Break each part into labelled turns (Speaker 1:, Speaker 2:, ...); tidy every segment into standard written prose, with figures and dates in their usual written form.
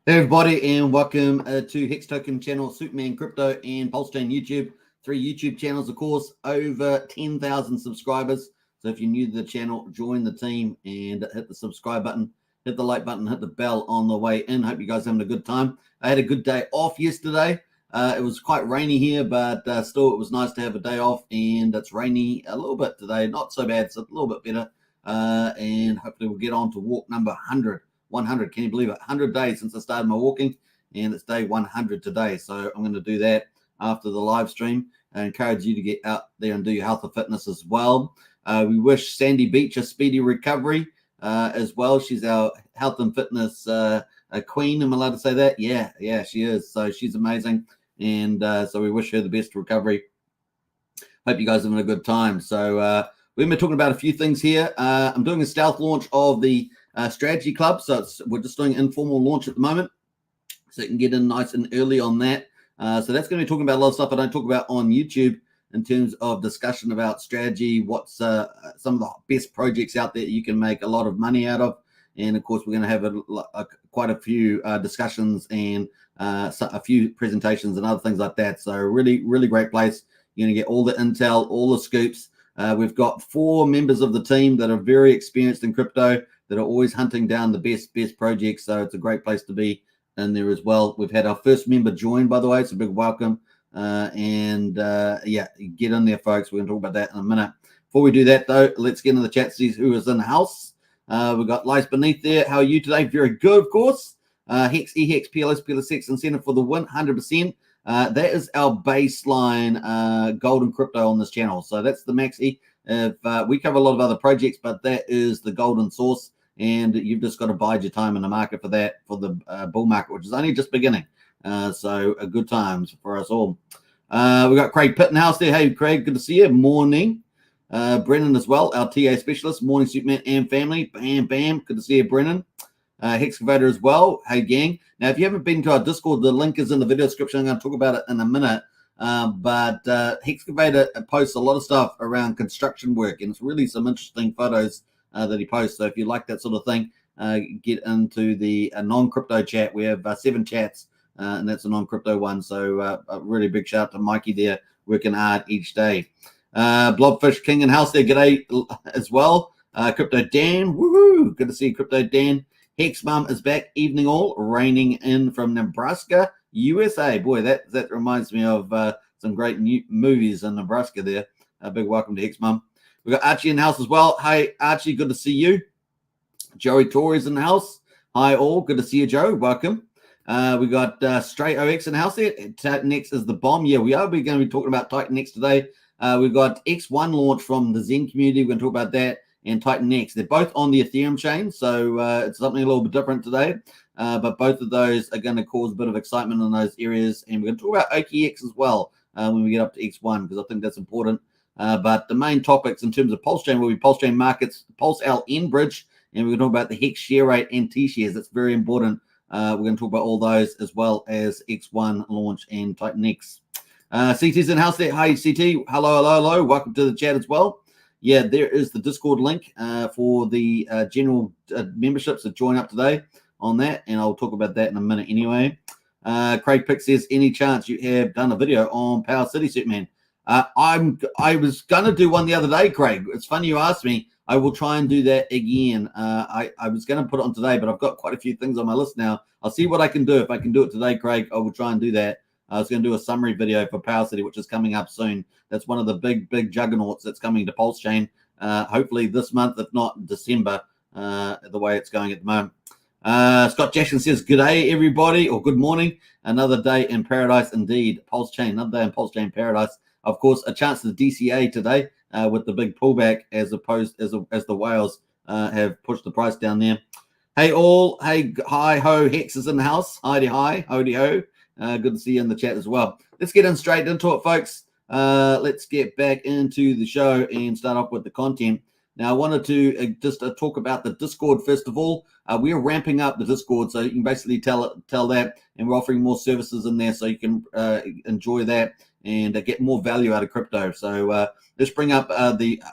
Speaker 1: Hey everybody, and welcome to Hex Token channel, Superman Crypto, and Pulsechain YouTube. 3 YouTube channels, of course, over 10,000 subscribers. So if you're new to the channel, join the team and hit the subscribe button, hit the like button, hit the bell on the way in. Hope you guys are having a good time. I had a good day off yesterday. It was quite rainy here, but still it was nice to have a day off, and it's rainy a little bit today. Not so bad, it's a little bit better. And hopefully we'll get on to walk number 100. 100, can you believe it? 100 days since I started my walking, and it's day 100 today. So I'm going to do that after the live stream. I encourage you to get out there and do your health and fitness as well. We wish Sandy Beach a speedy recovery as well. She's our health and fitness queen. Am I allowed to say that? Yeah, she is. So she's amazing, and so we wish her the best recovery. Hope you guys are having a good time. So we've been talking about a few things here. I'm doing a stealth launch of the strategy club, so we're just doing an informal launch at the moment, so you can get in nice and early on that. So that's going to be talking about a lot of stuff I don't talk about on YouTube in terms of discussion about strategy, what's some of the best projects out there you can make a lot of money out of, and of course we're going to have quite a few discussions and a few presentations and other things like that. So really great place. You're going to get all the intel, all the scoops. We've got 4 members of the team that are very experienced in crypto, that are always hunting down the best projects. So it's a great place to be in there as well. We've had our first member join, by the way. It's a big welcome. Yeah, get in there, folks. We're going to talk about that in a minute. Before we do that, though, let's get into the chat, see who is in the house. We've got Lice Beneath there. How are you today? Very good, of course. Hex, EHEX, PLS, incentive for the win, 100%. That is our baseline golden crypto on this channel. So that's the maxi. If we cover a lot of other projects, but that is the golden source, and you've just got to bide your time in the market for that, for the bull market, which is only just beginning. So good times for us all. We've got Craig Pittenhouse there. Hey, Craig, good to see you. Morning. Brennan as well, our TA specialist. Morning, Superman and family. Bam. Good to see you, Brennan. Hexcavator as well. Hey, gang. Now, if you haven't been to our Discord, the link is in the video description. I'm going to talk about it in a minute. But Hexcavator posts a lot of stuff around construction work, and it's really some interesting photos that he posts. So if you like that sort of thing, get into the non-crypto chat. We have 7 chats, and that's a non-crypto one. So a really big shout out to Mikey there, working hard each day. Blobfish King in house there, g'day as well. Crypto Dan, woohoo! Good to see you, Crypto Dan. Hex Mum is back, evening all, raining in from Nebraska, USA. Boy, that reminds me of some great new movies in Nebraska there. A big welcome to Hex Mum. We've got Archie in the house as well. Hey, Archie, good to see you. Joey Torres in the house. Hi, all. Good to see you, Joe. Welcome. We got Stray OX in the house there. TitanX is the bomb. Yeah, we are. We're going to be talking about TitanX today. We've got XONE launch from the Zen community. We're going to talk about that, and TitanX. They're both on the Ethereum chain, so it's something a little bit different today. But both of those are going to cause a bit of excitement in those areas. And we're going to talk about OKX as well when we get up to XONE, because I think that's important. But the main topics in terms of Pulsechain will be Pulsechain markets, PulseLN bridge, and we're going to talk about the Hex share rate and T-shares. That's very important. We're going to talk about all those, as well as XONE launch and TitanX. CT's in house there. Hi, CT. Hello. Welcome to the chat as well. Yeah, there is the Discord link for the general memberships that join up today on that, and I'll talk about that in a minute anyway. Craig Pick says, any chance you have done a video on Power City, Superman? I was going to do one the other day, Craig. It's funny you asked me. I will try and do that again. I was going to put it on today, but I've got quite a few things on my list now. I'll see what I can do. If I can do it today, Craig, I will try and do that. I was going to do a summary video for Power City, which is coming up soon. That's one of the big juggernauts that's coming to Pulsechain, hopefully this month, if not December, the way it's going at the moment. Scott Jackson says, good day, everybody, or good morning. Another day in paradise indeed. Pulsechain, another day in Pulsechain paradise. Of course, a chance to the DCA today with the big pullback as opposed as the whales have pushed the price down there. Hey all, hey, hi ho, Hex is in the house. Hi, howdy ho. Good to see you in the chat as well. Let's get in straight into it, folks. Let's get back into the show and start off with the content. Now, I wanted to just talk about the Discord first of all. We're ramping up the Discord, so you can basically tell that, and we're offering more services in there, so you can enjoy that and get more value out of crypto. So let's bring up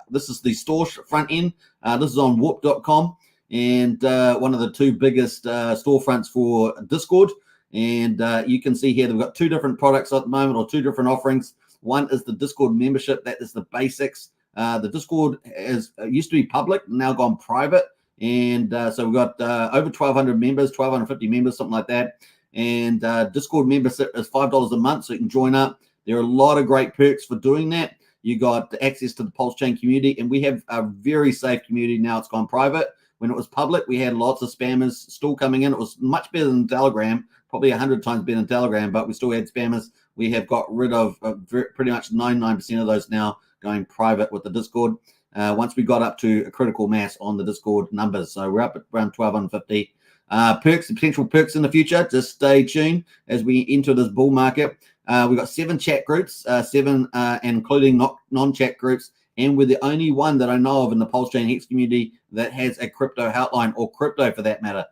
Speaker 1: this is the store front end. This is on whoop.com, and one of the two biggest storefronts for Discord. And you can see here they've got two different products at the moment, or two different offerings. One is the Discord membership. That is the basics. The Discord used to be public, now gone private. And so we've got over 1,200 members, 1,250 members, something like that. And Discord membership is $5 a month, so you can join up. There are a lot of great perks for doing that. You got access to the Pulsechain community, and we have a very safe community now. It's gone private. When it was public, we had lots of spammers still coming in. It was much better than Telegram, probably 100 times better than Telegram, but we still had spammers. We have got rid of pretty much 99% of those now, going private with the Discord. Once we got up to a critical mass on the Discord numbers. So we're up at around 1,250. Perks, potential perks in the future. Just stay tuned as we enter this bull market. We've got 7 chat groups, including non-chat groups. And we're the only one that I know of in the Pulsechain Hex community that has a crypto helpline, or crypto for that matter.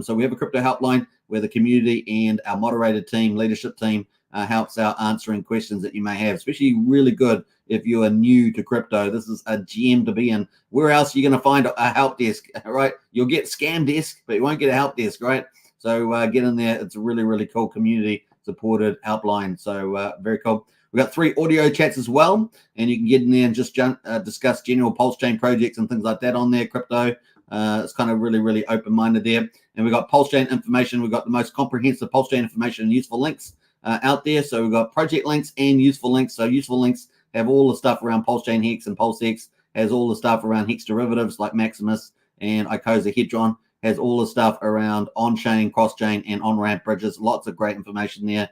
Speaker 1: So we have a crypto helpline where the community and our moderated team, leadership team, helps out answering questions that you may have, especially really good if you are new to crypto. This is a gem to be in. Where else are you going to find a help desk, right? You'll get scam desk, but you won't get a help desk, right? So get in there. It's a really cool community supported helpline. So very cool. We've got 3 audio chats as well, and you can get in there and just discuss general Pulsechain projects and things like that on there, crypto. It's kind of really open-minded there. And we've got Pulsechain information. We've got the most comprehensive Pulsechain information and useful links out there. So we've got project links and useful links. So useful links have all the stuff around Pulsechain Hex, and PulseX has all the stuff around Hex derivatives like Maximus and Icosa Hedron, has all the stuff around on-chain, cross-chain, and on-ramp bridges. Lots of great information there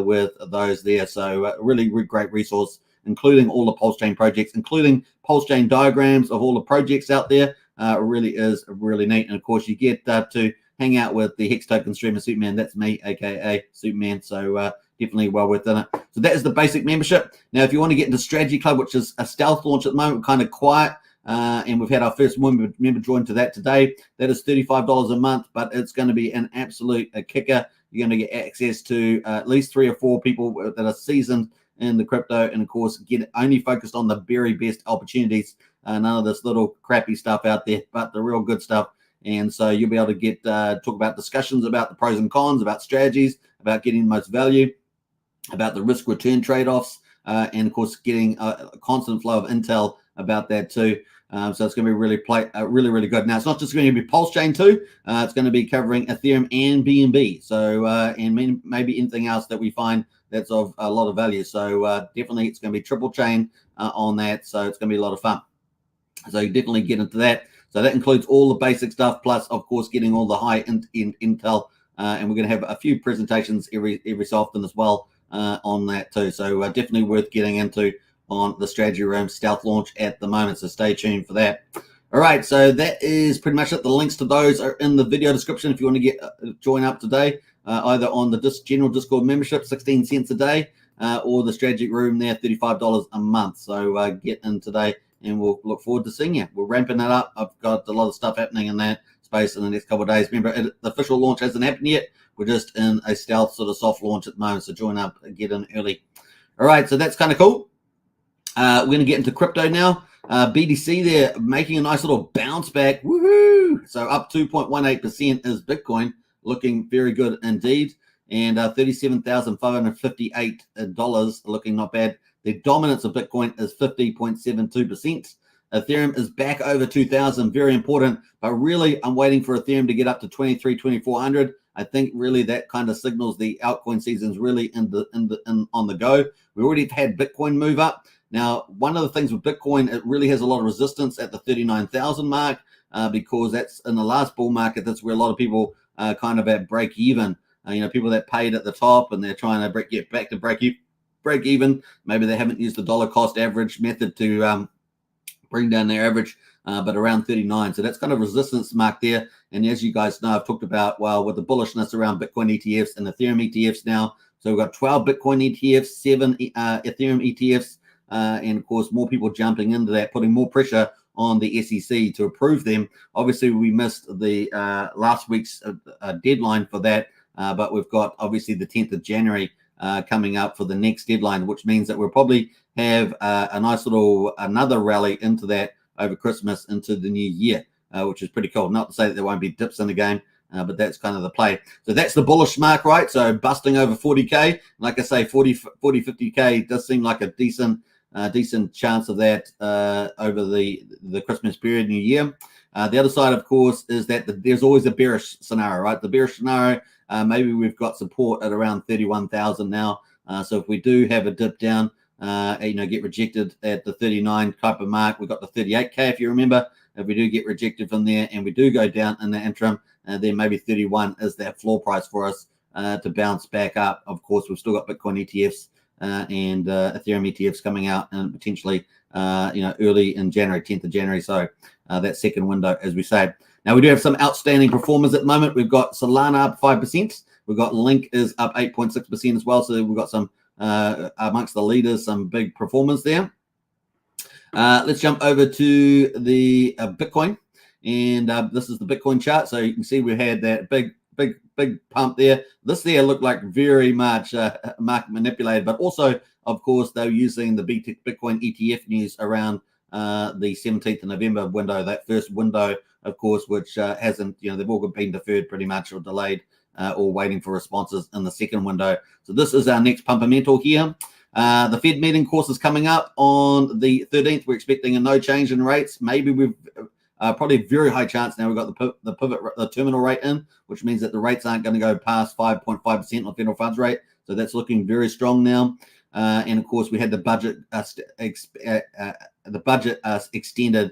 Speaker 1: with those there. So really great resource, including all the Pulsechain projects, including Pulsechain diagrams of all the projects out there. Really is really neat. And of course, you get to hang out with the Hex Token streamer Superman. That's me, aka Superman. So definitely well within it. So that is the basic membership. Now, if you want to get into Strategy Club, which is a stealth launch at the moment, kind of quiet, and we've had our first member join to that today. That is $35 a month, but it's going to be an absolute kicker. You're going to get access to at least 3 or 4 people that are seasoned in the crypto, and of course, get only focused on the very best opportunities. None of this little crappy stuff out there, but the real good stuff. And so you'll be able to get talk about discussions about the pros and cons, about strategies, about getting the most value, about the risk return trade-offs, and of course getting a constant flow of intel about that too. So it's going to be really good. Now, it's not just going to be Pulsechain too. It's going to be covering Ethereum and BNB. So and maybe anything else that we find that's of a lot of value. So definitely it's going to be triple chain on that. So it's going to be a lot of fun. So you definitely get into that. So that includes all the basic stuff, plus of course getting all the high intel. And we're going to have a few presentations every so often as well on that too. So definitely worth getting into on the strategy room stealth launch at the moment. So stay tuned for that. All right, so that is pretty much it. The links to those are in the video description if you want to get join up today, either on the general Discord membership, 16 cents a day, or the strategy room there, $35 a month. So get in today, and we'll look forward to seeing you. We're ramping that up. I've got a lot of stuff happening in that space in the next couple of days. Remember, the official launch hasn't happened yet. We're just in a stealth sort of soft launch at the moment, so join up and get in early. All right, so that's kind of cool. We're going to get into crypto now. BTC there making a nice little bounce back. Woohoo! So up 2.18% is Bitcoin, looking very good indeed. And $37,558 looking not bad. The dominance of Bitcoin is 50.72%. Ethereum is back over 2,000, very important. But really, I'm waiting for Ethereum to get up to 2,400. I think really that kind of signals the altcoin season is really on the go. We already had Bitcoin move up. Now, one of the things with Bitcoin, it really has a lot of resistance at the 39,000 mark because that's in the last bull market. That's where a lot of people kind of at break even. People that paid at the top and they're trying to get back to break even. Maybe they haven't used the dollar cost average method to bring down their average, but around 39. So that's kind of resistance mark there. And as you guys know, I've talked about, well, with the bullishness around Bitcoin ETFs and Ethereum ETFs now. So we've got 12 Bitcoin ETFs, 7 Ethereum ETFs, and of course, more people jumping into that, putting more pressure on the SEC to approve them. Obviously, we missed the last week's deadline for that, but we've got obviously the 10th of January coming up for the next deadline, which means that we'll probably have a nice little another rally into that over Christmas into the new year, which is pretty cool. Not to say that there won't be dips in the game, but that's kind of the play. So that's the bullish mark, right? So busting over 40K. Like I say, 40, 50K does seem like a decent chance of that over the Christmas period, New Year. The other side, of course, is that there's always a bearish scenario, right? The bearish scenario, maybe we've got support at around 31,000 now. So if we do have a dip down, get rejected at the 39 type of mark, we've got the 38K, if you remember. If we do get rejected from there and we do go down in the interim, then maybe 31 is that floor price for us to bounce back up. Of course, we've still got Bitcoin ETFs and Ethereum ETFs coming out and potentially, early in January, 10th of January. So that second window, as we say. Now, we do have some outstanding performers at the moment. We've got Solana up 5%. We've got Link is up 8.6% as well. So we've got some amongst the leaders, some big performers there. Let's jump over to the Bitcoin. And this is the Bitcoin chart. So you can see we had that big pump there. This there looked like very much market manipulated, but also, of course, they were using the Bitcoin ETF news around the 17th of November window, that first window, of course, which hasn't, they've all been deferred pretty much or delayed or waiting for responses in the second window. So this is our next pumpamental here. The Fed meeting course is coming up on the 13th. We're expecting a no change in rates. Maybe we've probably a very high chance now we've got the terminal rate in, which means that the rates aren't going to go past 5.5% on federal funds rate. So that's looking very strong now. And of course, we had the budget extended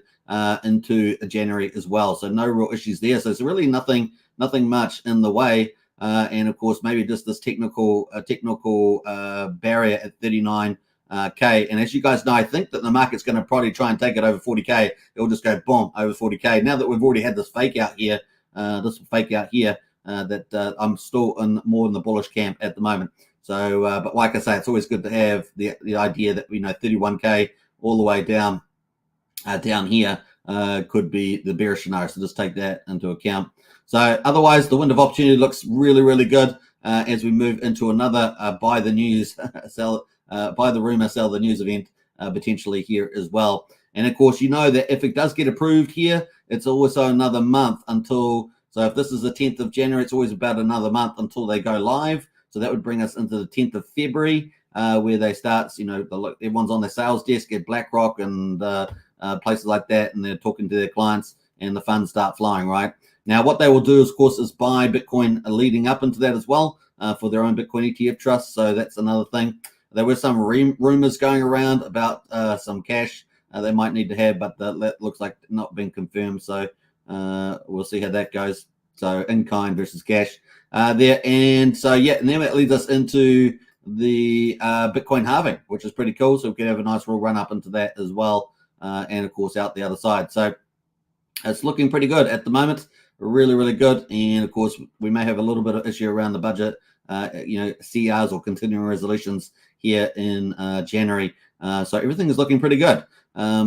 Speaker 1: into January as well. So no real issues there. So it's really nothing much in the way. And of course, maybe just this technical barrier at 39K. And as you guys know, I think that the market's going to probably try and take it over 40K. It'll just go boom over 40K. Now that we've already had this fake out here, that I'm still more in the bullish camp at the moment. So, but like I say, it's always good to have the idea that 31K all the way down here could be the bearish scenario. So just take that into account. So otherwise, the window of opportunity looks really, really good as we move into another buy the news, buy the rumor, sell the news event potentially here as well. And of course, that if it does get approved here, it's also another month until. So if this is the 10th of January, it's always about another month until they go live. So that would bring us into the 10th of February, where they start, everyone's on their sales desk at BlackRock and places like that, and they're talking to their clients, and the funds start flowing, right? Now, what they will do, of course, is buy Bitcoin leading up into that as well for their own Bitcoin ETF trusts. So that's another thing. There were some rumors going around about some cash they might need to have, but that looks like not being confirmed. So we'll see how that goes. So in kind versus cash there. And so, and then it leads us into the Bitcoin halving, which is pretty cool. So we can have a nice real run up into that as well. And of course, out the other side. So it's looking pretty good at the moment. Really, really good. And of course, we may have a little bit of issue around the budget, CRs or continuing resolutions here in January. So everything is looking pretty good.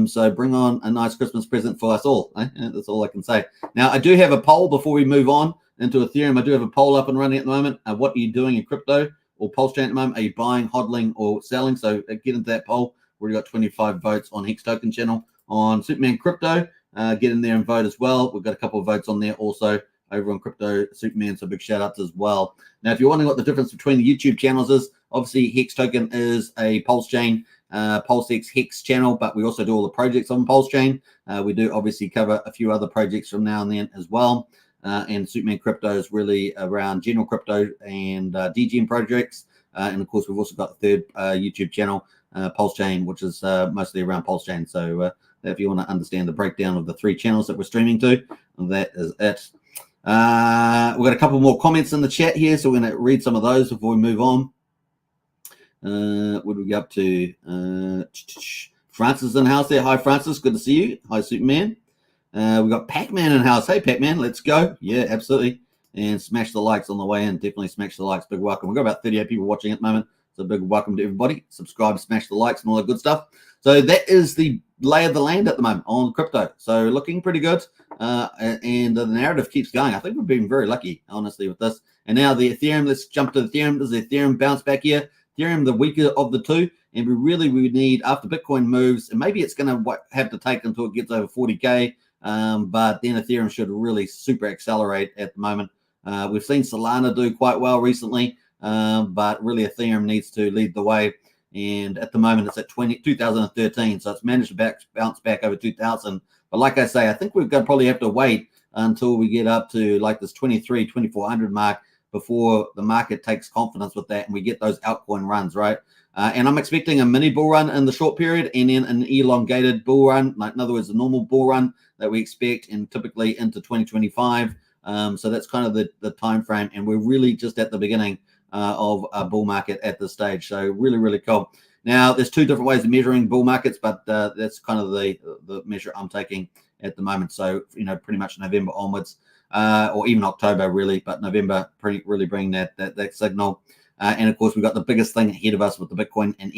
Speaker 1: So bring on a nice Christmas present for us all. That's all I can say. Now, I do have a poll before we move on into Ethereum. I do have a poll up and running at the moment. What are you doing in crypto or Pulsechain at the moment? Are you buying, hodling, or selling? So get into that poll. We've already got 25 votes on Hex Token channel. On Superman Crypto, get in there and vote as well. We've got a couple of votes on there also over on Crypto Superman. So big shout outs as well. Now, if you're wondering what the difference between the YouTube channels is, obviously Hex Token is a Pulsechain, PulseX Hex channel, but we also do all the projects on Pulsechain. We do obviously cover a few other projects from now and then as well. and Superman Crypto is really around general crypto and DGM projects. And of course, we've also got the third YouTube channel, Pulsechain, which is mostly around Pulsechain. So if you want to understand the breakdown of the 3 channels that we're streaming to, that is it. We've got a couple more comments in the chat here, so we're going to read some of those before we move on. What do we go up to? Francis in house there. Hi, Francis. Good to see you. Hi, Superman. We've got Pac-Man in house. Hey, Pac-Man, let's go. Yeah, absolutely. And smash the likes on the way in. Definitely smash the likes. Big welcome. We've got about 38 people watching at the moment. So big welcome to everybody. Subscribe, smash the likes, and all that good stuff. So that is the lay of the land at the moment on crypto. So looking pretty good. And the narrative keeps going. I think we've been very lucky, honestly, with this. And now the Ethereum, let's jump to the Ethereum. This is the Ethereum bounce back here. Ethereum, the weaker of the two. And we need, after Bitcoin moves, and maybe it's going to have to take until it gets over 40K. But then Ethereum should really super accelerate at the moment. We've seen Solana do quite well recently, but really Ethereum needs to lead the way. And at the moment, it's at 2013, so it's managed to bounce back over 2000. But like I say, I think we're going to probably have to wait until we get up to like this 2400 mark before the market takes confidence with that and we get those altcoin runs, right? And I'm expecting a mini bull run in the short period and then an elongated bull run, like in other words, a normal bull run that we expect and typically into 2025. So that's kind of the time frame, and we're really just at the beginning of a bull market at this stage. So really, really cool. Now, there's 2 different ways of measuring bull markets, but that's kind of the measure I'm taking at the moment. So, pretty much November onwards, or even October, really, but November really bring that signal. And of course, we've got the biggest thing ahead of us with the Bitcoin and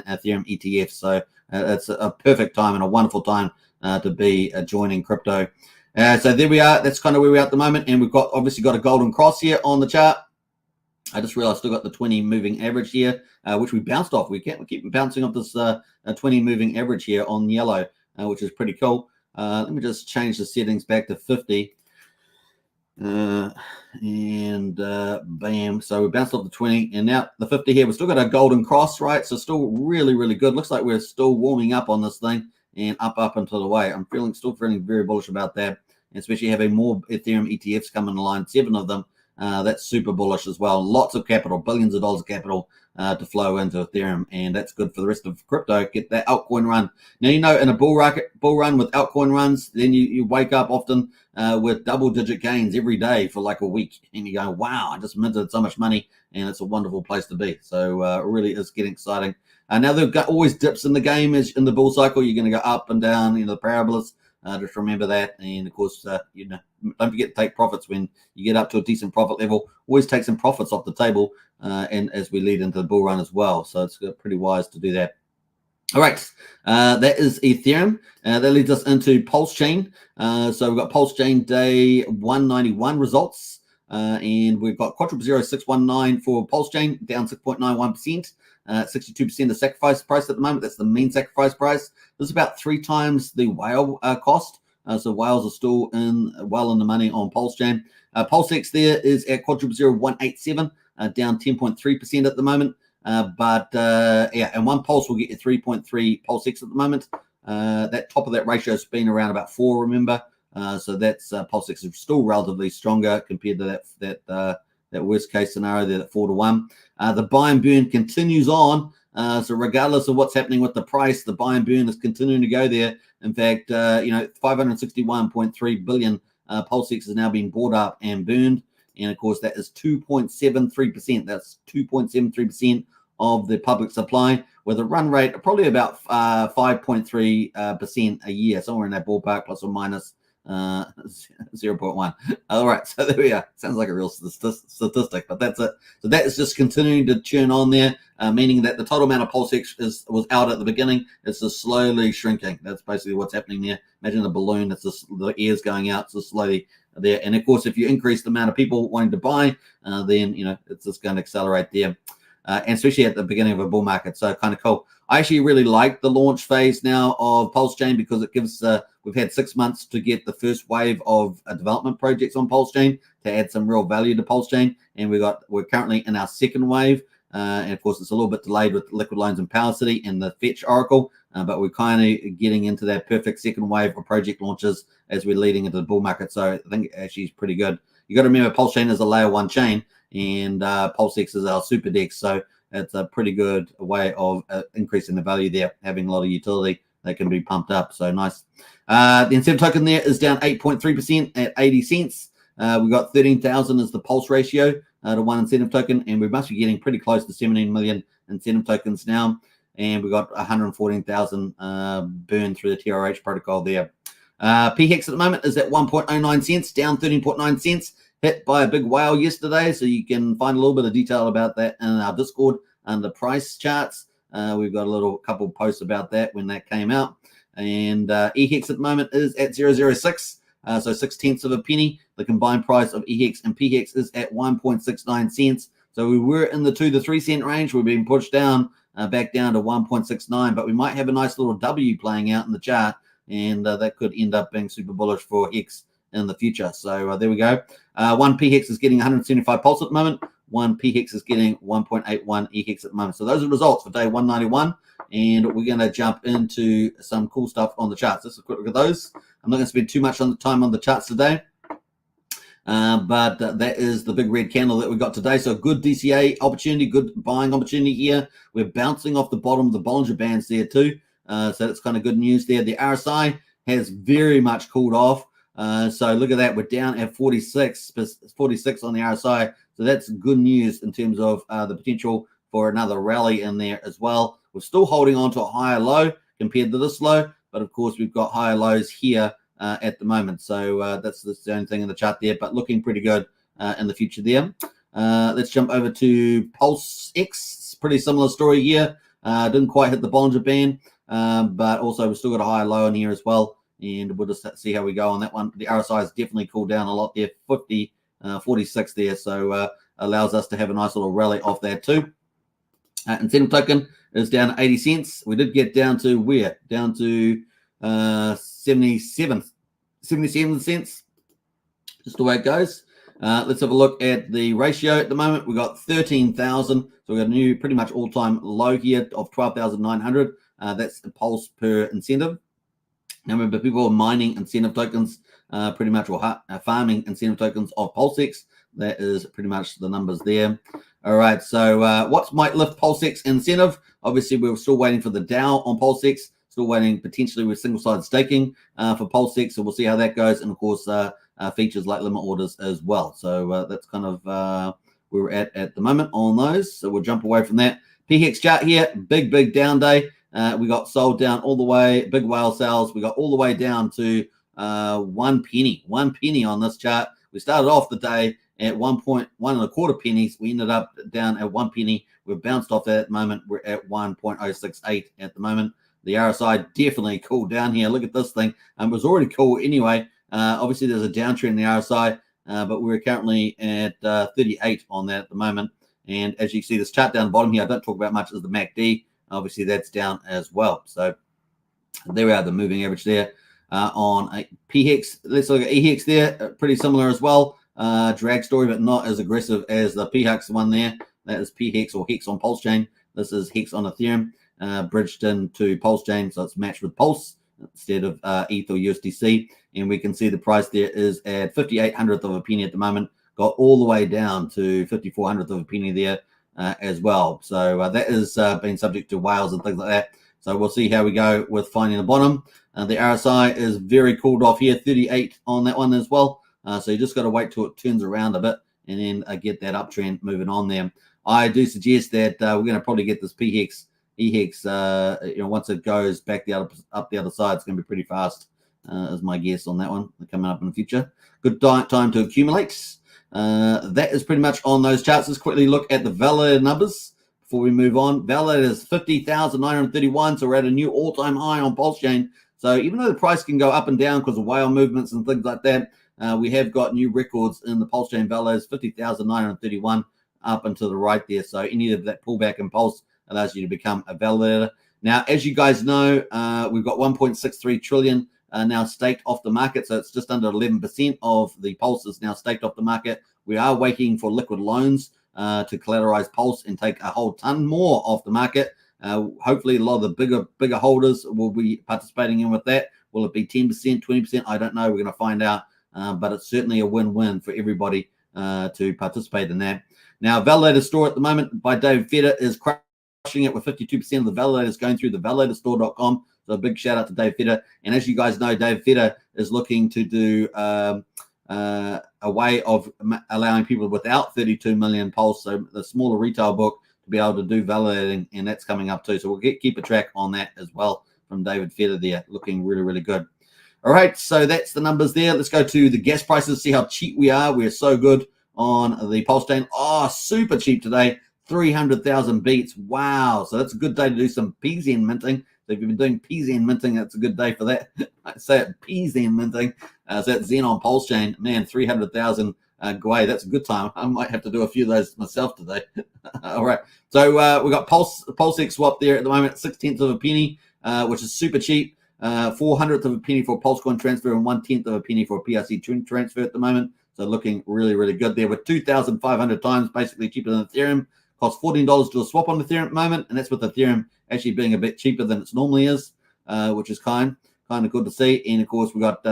Speaker 1: Ethereum ETFs. So it's a perfect time and a wonderful time to be joining crypto. So there we are. That's kind of where we are at the moment. And we've obviously got a golden cross here on the chart. I just realized I still got the 20 moving average here, which we bounced off. We keep bouncing off this 20 moving average here on yellow, which is pretty cool. Let me just change the settings back to 50. And bam. So we bounced off the 20 and now the 50 here. We've still got a golden cross, right? So still really, really good. Looks like we're still warming up on this thing and up into the way. I'm still feeling very bullish about that, especially having more Ethereum ETFs coming online, 7 of them. That's super bullish as well. Lots of capital, billions of dollars of capital to flow into Ethereum, and that's good for the rest of crypto. Get that altcoin run. Now, in a bull run with altcoin runs, then you wake up often with double-digit gains every day for like a week, and you go, wow, I just minted so much money, and it's a wonderful place to be. So it really is getting exciting. Now, there have always dips in the game. As in the bull cycle, you're going to go up and down, the parabolas. Just remember that. And of course, don't forget to take profits when you get up to a decent profit level. Always take some profits off the table and as we lead into the bull run as well. So it's pretty wise to do that. All right, that is Ethereum. That leads us into Pulsechain. So we've got Pulsechain day 191 results. And we've got 4000619 for Pulsechain, down 6.91%. 62% the sacrifice price at the moment. That's the mean sacrifice price. This is about 3 times the whale cost. So whales are still well in the money on Pulsechain. PulseX there is at 4000187, down 10.3% at the moment. And one pulse will get you 3.3 PulseX at the moment. That top of that ratio has been around about 4, remember. So that's PulseX is still relatively stronger compared to that worst case scenario there, that 4 to 1. The buy and burn continues on. So regardless of what's happening with the price, the buy and burn is continuing to go there. In fact, 561.3 billion PulseX is now being bought up and burned. And of course, that is 2.73%. That's 2.73% of the public supply, with a run rate of probably about 5.3% a year, somewhere in that ballpark, plus or minus 0.1. All right, so there we are. Sounds like a real statistic, but that's it. So that is just continuing to churn on there, meaning that the total amount of PulseX was out at the beginning. It's just slowly shrinking. That's basically what's happening there. Imagine a balloon. It's just the air's going out, so slowly there. And of course, if you increase the amount of people wanting to buy, then it's just going to accelerate there. And especially at the beginning of a bull market. So kind of cool. I actually really like the launch phase now of Pulsechain because it gives, we've had 6 months to get the first wave of development projects on Pulsechain to add some real value to Pulsechain. And we're currently in our second wave. And of course, it's a little bit delayed with Liquid Loans and Power City and the Fetch Oracle. but we're kind of getting into that perfect second wave of project launches as we're leading into the bull market. So I think actually it's pretty good. You got to remember Pulsechain is a layer 1 chain, and PulseX is our super DEX. So it's a pretty good way of increasing the value there, having a lot of utility that can be pumped up. So nice. The incentive token there is down 8.3% at 80 cents. We got 13,000 as the pulse ratio to one incentive token, and we must be getting pretty close to 17 million incentive tokens now. And we got 114,000 burned through the TRH protocol there. PHEX at the moment is at 1.09 cents, down 13.9 cents, hit by a big whale yesterday. So you can find a little bit of detail about that in our Discord under price charts. We've got a little couple posts about that when that came out. And EHEX at the moment is at 0.006, so 0.6 of a penny. The combined price of EHEX and PHEX is at 1.69 cents. So we were in the 2 to 3 cent range. We're being pushed down, back down to 1.69, but we might have a nice little W playing out in the chart, and that could end up being super bullish for HEX in the future. So there we go. One PHEX is getting 175 pulse at the moment. One PHEX is getting 1.81 EHEX at the moment. So those are the results for day 191. And we're going to jump into some cool stuff on the charts. Let's have a quick look at those. I'm not going to spend too much time on the charts today. But that is the big red candle that we got today. So good DCA opportunity, good buying opportunity here. We're bouncing off the bottom of the Bollinger Bands there too. So that's kind of good news there. The RSI has very much cooled off. So look at that. We're down at 46 on the RSI. So that's good news in terms of the potential for another rally in there as well. We're still holding on to a higher low compared to this low, but of course we've got higher lows here at the moment. So that's the only thing in the chart there, but looking pretty good in the future there. Let's jump over to PulseX. Pretty similar story here. Didn't quite hit the Bollinger Band, but also we've still got a higher low in here as well. And we'll just see how we go on that one. The RSI has definitely cooled down a lot there, 46 there. So allows us to have a nice little rally off that too. Incentive token is down 80 cents. We did get down to where? Down to 77 cents. Just the way it goes. Let's have a look at the ratio at the moment. We've got 13,000. So we've got a new pretty much all-time low here of 12,900. That's the pulse per incentive. Now remember, people are mining incentive tokens pretty much, or farming incentive tokens of PulseX. That is pretty much the numbers there. All right, so what might lift PulseX incentive? Obviously, we're still waiting for the DAO on PulseX. Still waiting potentially with single-sided staking for PulseX. So we'll see how that goes. And of course, features like limit orders as well. So that's kind of where we're at the moment on those. So we'll jump away from that. PHEX chart here, big down day. We got sold down all the way, big whale sales. We got all the way down to 1 penny. 1 penny on this chart. We started off the day at 1.125 pennies. We ended up down at 1 penny. We've bounced off that at the moment. We're at 1.068 at the moment. The RSI definitely cooled down here. Look at this thing. It was already cool anyway. Obviously, there's a downtrend in the RSI, but we're currently at 38 on that at the moment. And as you can see, this chart down the bottom here, I don't talk about much as the MACD. Obviously, that's down as well. So there we are, the moving average there on PHEX. Let's look at EHEX there. Pretty similar as well. Drag story, but not as aggressive as the PHEX one there. That is PHEX or Hex on Pulsechain. This is Hex on Ethereum, bridged into Pulsechain, so it's matched with Pulse instead of ETH or USDC. And we can see the price there is at 58/100th of a penny at the moment. Got all the way down to 54/100th of a penny there as well. So that is been subject to whales and things like that. So we'll see how we go with finding the bottom. The RSI is very cooled off here, 38 on that one as well. So you just got to wait till it turns around a bit and then get that uptrend moving on there. I do suggest that we're going to probably get this PHEX, EHEX, once it goes back up the other side, it's going to be pretty fast, is my guess on that one coming up in the future. Good time to accumulate. That is pretty much on those charts. Let's quickly look at the validated numbers before we move on. Validated is 50,931, so we're at a new all-time high on Pulsechain. So even though the price can go up and down because of whale movements and things like that, we have got new records in the Pulsechain validators, 50,931 up and to the right there. So any of that pullback in Pulse allows you to become a validator. Now, as you guys know, we've got 1.63 trillion now staked off the market. So it's just under 11% of the Pulse is now staked off the market. We are waiting for liquid loans to collateralize Pulse and take a whole ton more off the market. Hopefully, a lot of the bigger holders will be participating in with that. Will it be 10%, 20%? I don't know. We're going to find out. But it's certainly a win-win for everybody to participate in that. Now, Validator Store at the moment by David Fetter is crushing it with 52% of the validators going through the validatorstore.com. So a big shout out to Dave Fetter. And as you guys know, Dave Fetter is looking to do a way of allowing people without 32 million Pulse, so the smaller retail book, to be able to do validating, and that's coming up too. So we'll keep a track on that as well from David Fetter there, looking really, really good. All right, so that's the numbers there. Let's go to the gas prices, see how cheap we are. We're so good on the Pulsechain. Oh, super cheap today, 300,000 beats. Wow, so that's a good day to do some PZN minting. So if you've been doing PZN minting, that's a good day for that. I say it, PZN minting. So that's Zen on Pulsechain. Man, 300,000 Gwei. That's a good time. I might have to do a few of those myself today. All right, so we got PulseX swap there at the moment, 0.6 of a penny, which is super cheap. 400th of a penny for Pulsecoin transfer and 1/10 of a penny for a PRC transfer at the moment. So looking really, really good there. With 2,500 times, basically cheaper than Ethereum. Costs $14 to do a swap on Ethereum at the moment, and that's with Ethereum actually being a bit cheaper than it normally is, which is kind of good to see. And of course, we got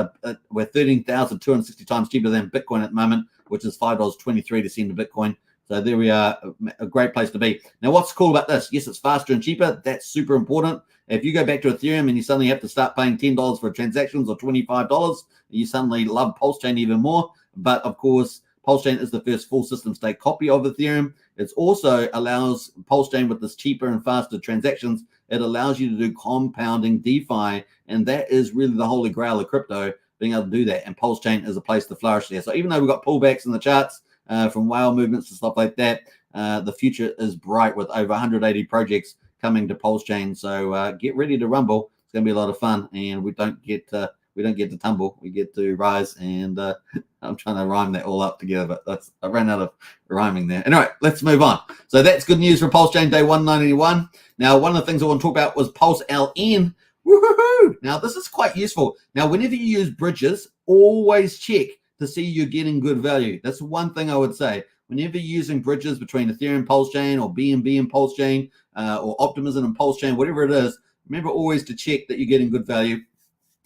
Speaker 1: we're 13,260 times cheaper than Bitcoin at the moment, which is $5.23 to send a Bitcoin. So there we are, a great place to be. Now, what's cool about this? Yes, it's faster and cheaper. That's super important. If you go back to Ethereum and you suddenly have to start paying $10 for transactions or $25, you suddenly love Pulsechain even more. But of course, Pulsechain is the first full system state copy of Ethereum. It also allows Pulsechain with this cheaper and faster transactions. It allows you to do compounding DeFi, and that is really the holy grail of crypto, being able to do that. And Pulsechain is a place to flourish there. So even though we've got pullbacks in the charts from whale movements and stuff like that, the future is bright with over 180 projects coming to Pulsechain. So get ready to rumble. It's going to be a lot of fun, and we don't get to tumble. We get to rise. And I'm trying to rhyme that all up together, but I ran out of rhyming there. Anyway, let's move on. So that's good news for Pulsechain day 191. Now, one of the things I want to talk about was PulseLN. Woohoo! Now, this is quite useful. Now, whenever you use bridges, always check to see you're getting good value. That's one thing I would say. Whenever you're using bridges between Ethereum Pulsechain or BNB and Pulsechain or Optimism and Pulsechain, whatever it is, remember always to check that you're getting good value.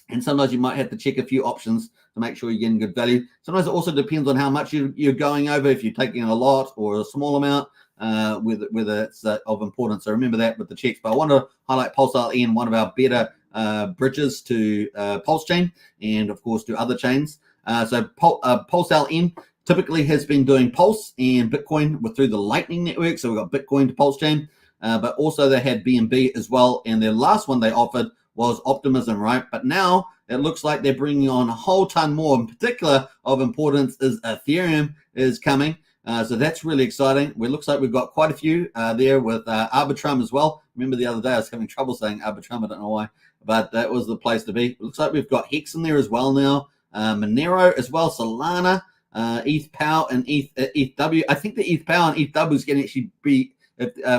Speaker 1: And sometimes you might have to check a few options to make sure you're getting good value. Sometimes it also depends on how much you're going over, if you're taking a lot or a small amount, whether it's of importance. So remember that with the checks. But I want to highlight PulseLN, one of our better bridges to Pulsechain and, of course, to other chains. So PulseLN typically has been doing Pulse and Bitcoin through the Lightning Network. So we've got Bitcoin to Pulsechain, but also they had BNB as well. And their last one they offered was Optimism, right? But now it looks like they're bringing on a whole ton more. In particular of importance is Ethereum is coming. So that's really exciting. It looks like we've got quite a few there with Arbitrum as well. Remember the other day I was having trouble saying Arbitrum. I don't know why, but that was the place to be. It looks like we've got Hex in there as well now. Monero as well, Solana, ETH Power and ETHW. I think the ETH Power and ETHW is going to actually be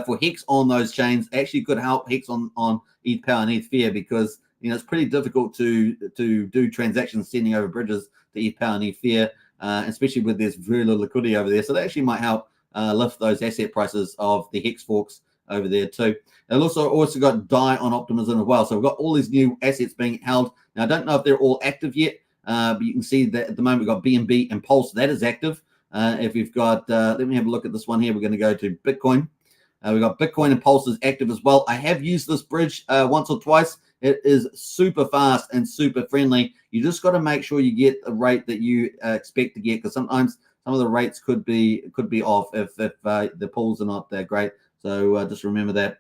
Speaker 1: for Hex on those chains. Actually could help Hex on ETH Power and ETH Fear, because it's pretty difficult to do transactions sending over bridges to ETH Power and ETH Fear, especially with there's very little liquidity over there. So that actually might help lift those asset prices of the Hex forks over there too. And also got DAI on Optimism as well. So we've got all these new assets being held. Now I don't know if they're all active yet, but you can see that at the moment we've got BNB and Pulse. That is active. If you've got, let me have a look at this one here. We're going to go to Bitcoin. We've got Bitcoin and Pulse is active as well. I have used this bridge once or twice. It is super fast and super friendly. You just got to make sure you get a rate that you expect to get, because sometimes some of the rates could be off if the pools are not that great. So just remember that.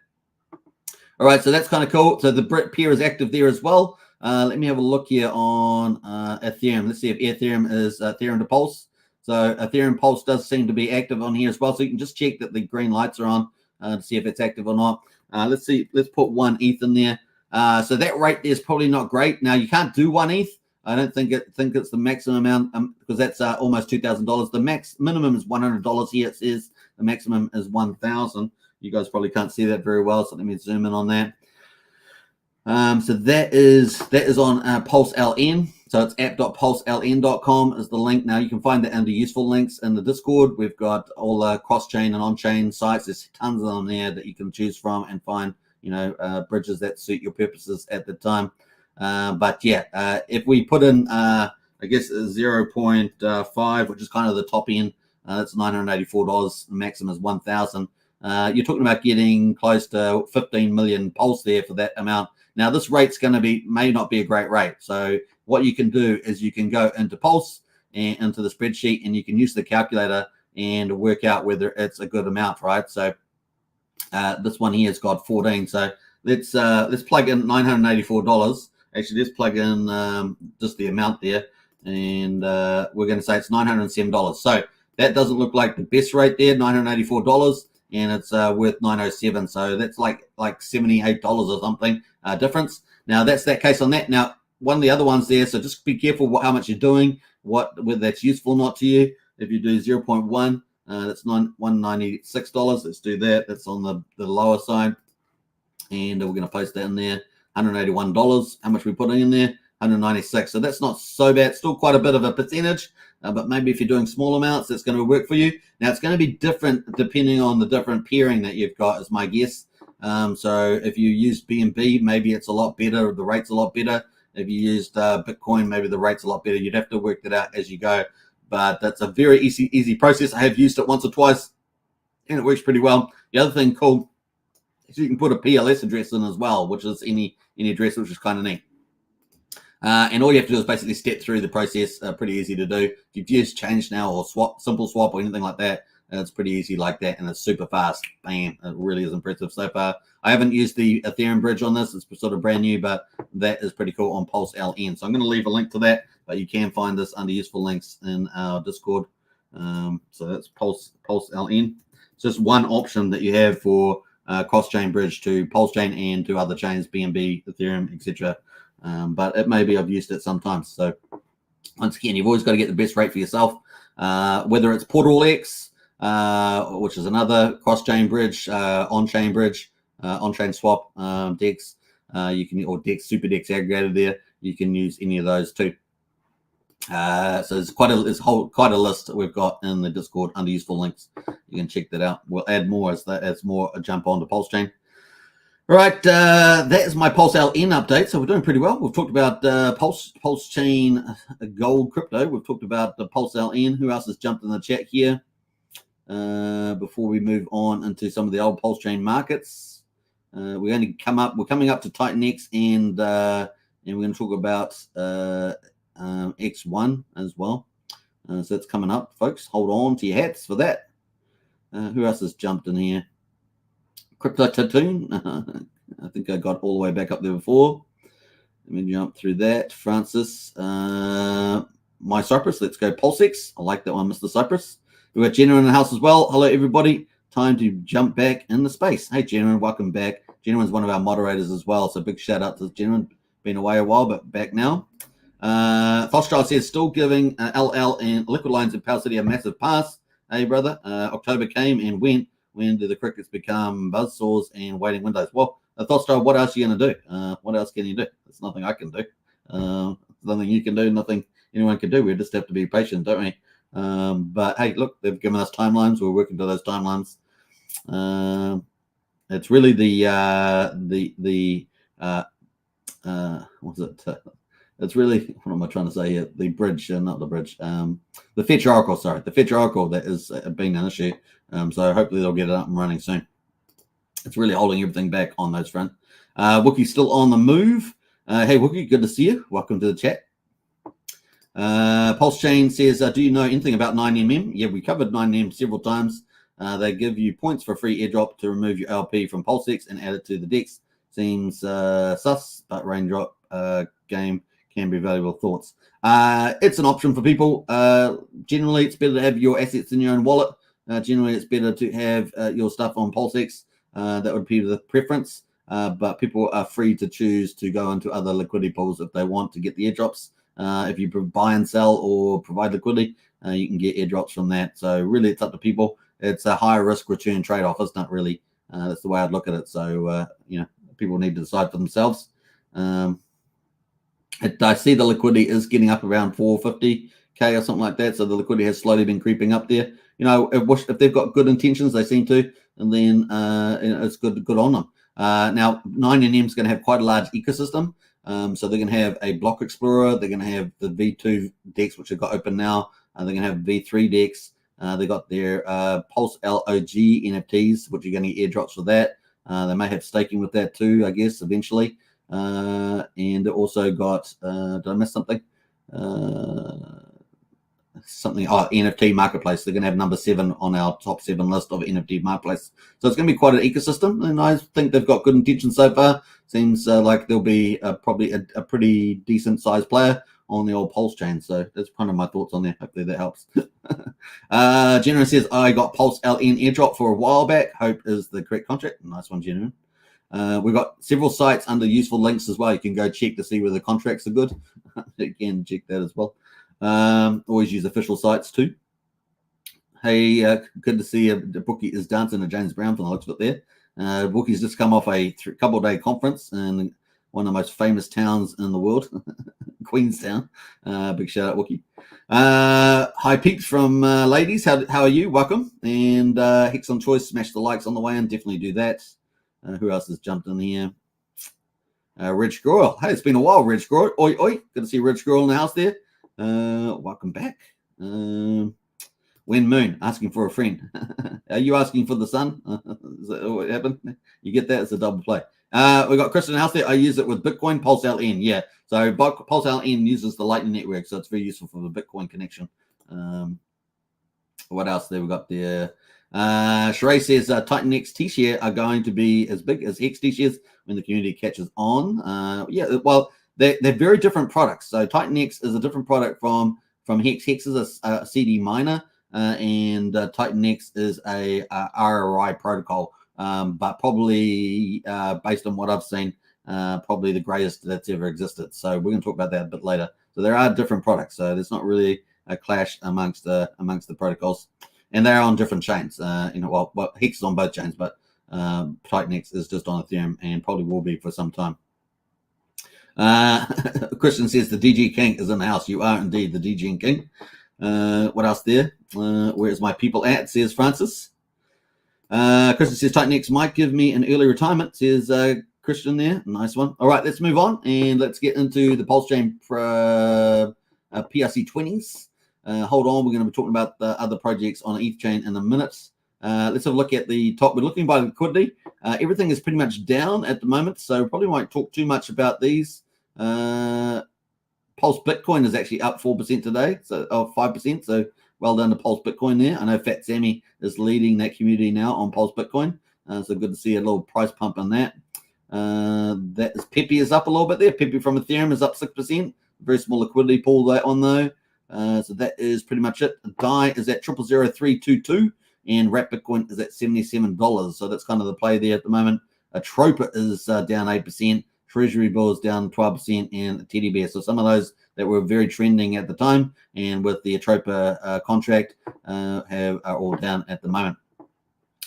Speaker 1: All right, so that's kind of cool. So the Brit peer is active there as well. Let me have a look here on Ethereum. Let's see if Ethereum is Ethereum to Pulse. So Ethereum Pulse does seem to be active on here as well. So you can just check that the green lights are on to see if it's active or not. Let's see. Let's put 1 ETH in there. So that rate there is probably not great. Now you can't do 1 ETH. I don't think it's the maximum amount, because that's almost $2,000. The minimum is $100 here. It says the maximum is 1,000. You guys probably can't see that very well, so let me zoom in on that. So that is on PulseLN. So it's app.pulseln.com is the link. Now you can find that under useful links in the Discord. We've got all cross-chain and on-chain sites. There's tons of them there that you can choose from and find bridges that suit your purposes at the time. But yeah, if we put in, I guess 0.5, which is kind of the top end, that's $984. The maximum is 1,000. You're talking about getting close to 15 million pulse there for that amount. Now, this rate's going to may not be a great rate. So what you can do is you can go into Pulse and into the spreadsheet, and you can use the calculator and work out whether it's a good amount, right? So this one here has got 14. So let's plug in $984. Actually, let's plug in just the amount there, and we're going to say it's $907. So that doesn't look like the best rate there, $984, and it's worth $907. So that's like $78 or something difference. Now that's that case on that. Now one of the other ones there, so just be careful how much you're doing, whether that's useful or not to you. If you do 0.1, that's $196. Let's do that. That's on the lower side, and we're going to post that in there. $181. How much we putting in there? 196. So that's not so bad. Still quite a bit of a percentage, but maybe if you're doing small amounts, that's going to work for you. Now it's going to be different depending on the different pairing that you've got, is my guess. So if you use BNB, maybe it's a lot better. The rate's a lot better. If you used Bitcoin, maybe the rate's a lot better. You'd have to work that out as you go. But that's a very easy process. I have used it once or twice, and it works pretty well. The other thing cool is you can put a PLS address in as well, which is any address, which is kind of neat. And all you have to do is basically step through the process. Pretty easy to do. If you've used Change Now or Simple Swap or anything like that, it's pretty easy like that, and it's super fast. Bam! It really is impressive so far. I haven't used the Ethereum bridge on this. It's sort of brand new, but that is pretty cool on PulseLN. So I'm going to leave a link to that, but you can find this under useful links in our Discord. So that's PulseLN. It's just one option that you have for cross-chain bridge to Pulsechain and to other chains, BNB, Ethereum, etc. But it maybe I've used it sometimes. So once again, you've always got to get the best rate for yourself. Whether it's Portal X, which is another cross-chain bridge, on-chain bridge, on-chain swap, DEX, you can, or DEX, Super DEX aggregated there. You can use any of those too. So there's quite a list that we've got in the Discord under useful links. You can check that out. We'll add more as more jump onto PulseChain. All right, that is my PulseLN update. So we're doing pretty well. We've talked about PulseChain gold crypto. We've talked about the PulseLN. Who else has jumped in the chat here? Before we move on into some of the old PulseChain markets, we're coming up to TitanX, and we're going to talk about XONE as well. So that's coming up, folks. Hold on to your hats for that. Who else has jumped in here? Crypto Tatoon. I think I got all the way back up there before. Let me jump through that. Francis, my Cypress. Let's go Pulsex. I like that one, Mr. Cypress. We've got Jenna in the house as well. Hello, everybody. Time to jump back in the space. Hey, Jenna, welcome back. Jenna's one of our moderators as well, so big shout out to Jenna. Been away a while, but back now. Foster says, still giving LL and Liquid Lines and Power City a massive pass. Hey, brother. October came and went. When do the crickets become buzzsaws and waiting windows? Well, Foster, what else are you going to do? What else can you do? There's nothing I can do. Nothing you can do, nothing anyone can do. We just have to be patient, don't we? But hey, look, they've given us timelines. We're working to those timelines. It's really what's it? It's really, what am I trying to say here? The bridge, not the bridge. The Fetch Oracle, sorry. The Fetch Oracle that is being an issue. So hopefully they'll get it up and running soon. It's really holding everything back on those front. Wookie's still on the move. Hey, Wookie, good to see you. Welcome to the chat. PulseChain says, do you know anything about 9mm? Yeah, we covered 9mm several times. They give you points for free airdrop to remove your LP from PulseX and add it to the DEX. Seems sus, but raindrop game can be valuable. Thoughts? It's an option for people. Generally, it's better to have your assets in your own wallet. Generally, it's better to have your stuff on PulseX. That would be the preference. But people are free to choose to go into other liquidity pools if they want to get the airdrops. If you buy and sell or provide liquidity, you can get airdrops from that. So really, it's up to people. It's a higher risk return trade-off. It's not really. That's the way I'd look at it. So people need to decide for themselves. I see the liquidity is getting up around 450K or something like that. So the liquidity has slowly been creeping up there. If they've got good intentions, they seem to, and then it's good on them. Now, 9NM is going to have quite a large ecosystem. So they're going to have a block explorer. They're going to have the V2 decks, which have got open now. They're going to have V3 decks. They got their Pulse LOG NFTs, which you're going to get airdrops for that. They may have staking with that too, I guess, eventually. And they also got, did I miss something? NFT marketplace. They're going to have number 7 on our top 7 list of NFT marketplace. So it's going to be quite an ecosystem, and I think they've got good intentions so far. Seems like there'll be probably a pretty decent sized player on the old Pulsechain. So that's kind of my thoughts on there. Hopefully that helps. General says, I got PulseLN airdrop for a while back. Hope is the correct contract. Nice one, General. We've got several sites under useful links as well. You can go check to see where the contracts are good. Again, check that as well. Always use official sites too. Hey, good to see the bookie is dancing to James Brown from the looks of it there. Bookie's just come off a couple-day conference in one of the most famous towns in the world, Queenstown. Big shout out, Wookie. Hi peeps from ladies. How are you? Welcome. And Hex on Choice, smash the likes on the way in. Definitely do that. Who else has jumped in here? Red Squirrel. Hey, it's been a while, Red Squirrel. Oi, oi. Good to see Red Squirrel in the house there. Welcome back. When Moon asking for a friend. Are you asking for the sun? Is that what happened? You get that? It's a double play. We got Christian House there. I use it with Bitcoin, PulseLN. Yeah. So PulseLN uses the Lightning Network, so it's very useful for the Bitcoin connection. What else there we got there? Sheree says TitanX T-share are going to be as big as Hex T-shares when the community catches on. Yeah, well, they're very different products. So TitanX is a different product from Hex. Hex is a CD miner, and TitanX is a RRI protocol. But probably based on what I've seen, probably the greatest that's ever existed. So we're going to talk about that a bit later. So there are different products. So there's not really a clash amongst the protocols, and they're on different chains. Well, Hex is on both chains, but TitanX is just on Ethereum and probably will be for some time. Christian says the DG King is in the house. You are indeed the DG King. What else there? Where's my people at? Says Francis. Christian says TitanX might give me an early retirement. Says Christian there. Nice one. All right, let's move on and let's get into the Pulsechain PRC 20s. Hold on, we're going to be talking about the other projects on ETH chain in a minute. Let's have a look at the top. We're looking by liquidity. Everything is pretty much down at the moment, so probably won't talk too much about these. Pulse Bitcoin is actually up 4% today, so 5%. So well done to Pulse Bitcoin there. I know Fat Sammy is leading that community now on Pulse Bitcoin, so good to see a little price pump on that. That is Pepe is up a little bit there. Pepe from Ethereum is up 6%. Very small liquidity pool that on though. So that is pretty much it. DAI is at 000322, and Wrap Bitcoin is at $77. So that's kind of the play there at the moment. Atropa is down 8%. Treasury bills down 12%, and Teddy Bear. So some of those that were very trending at the time, and with the Atropa contract, are all down at the moment.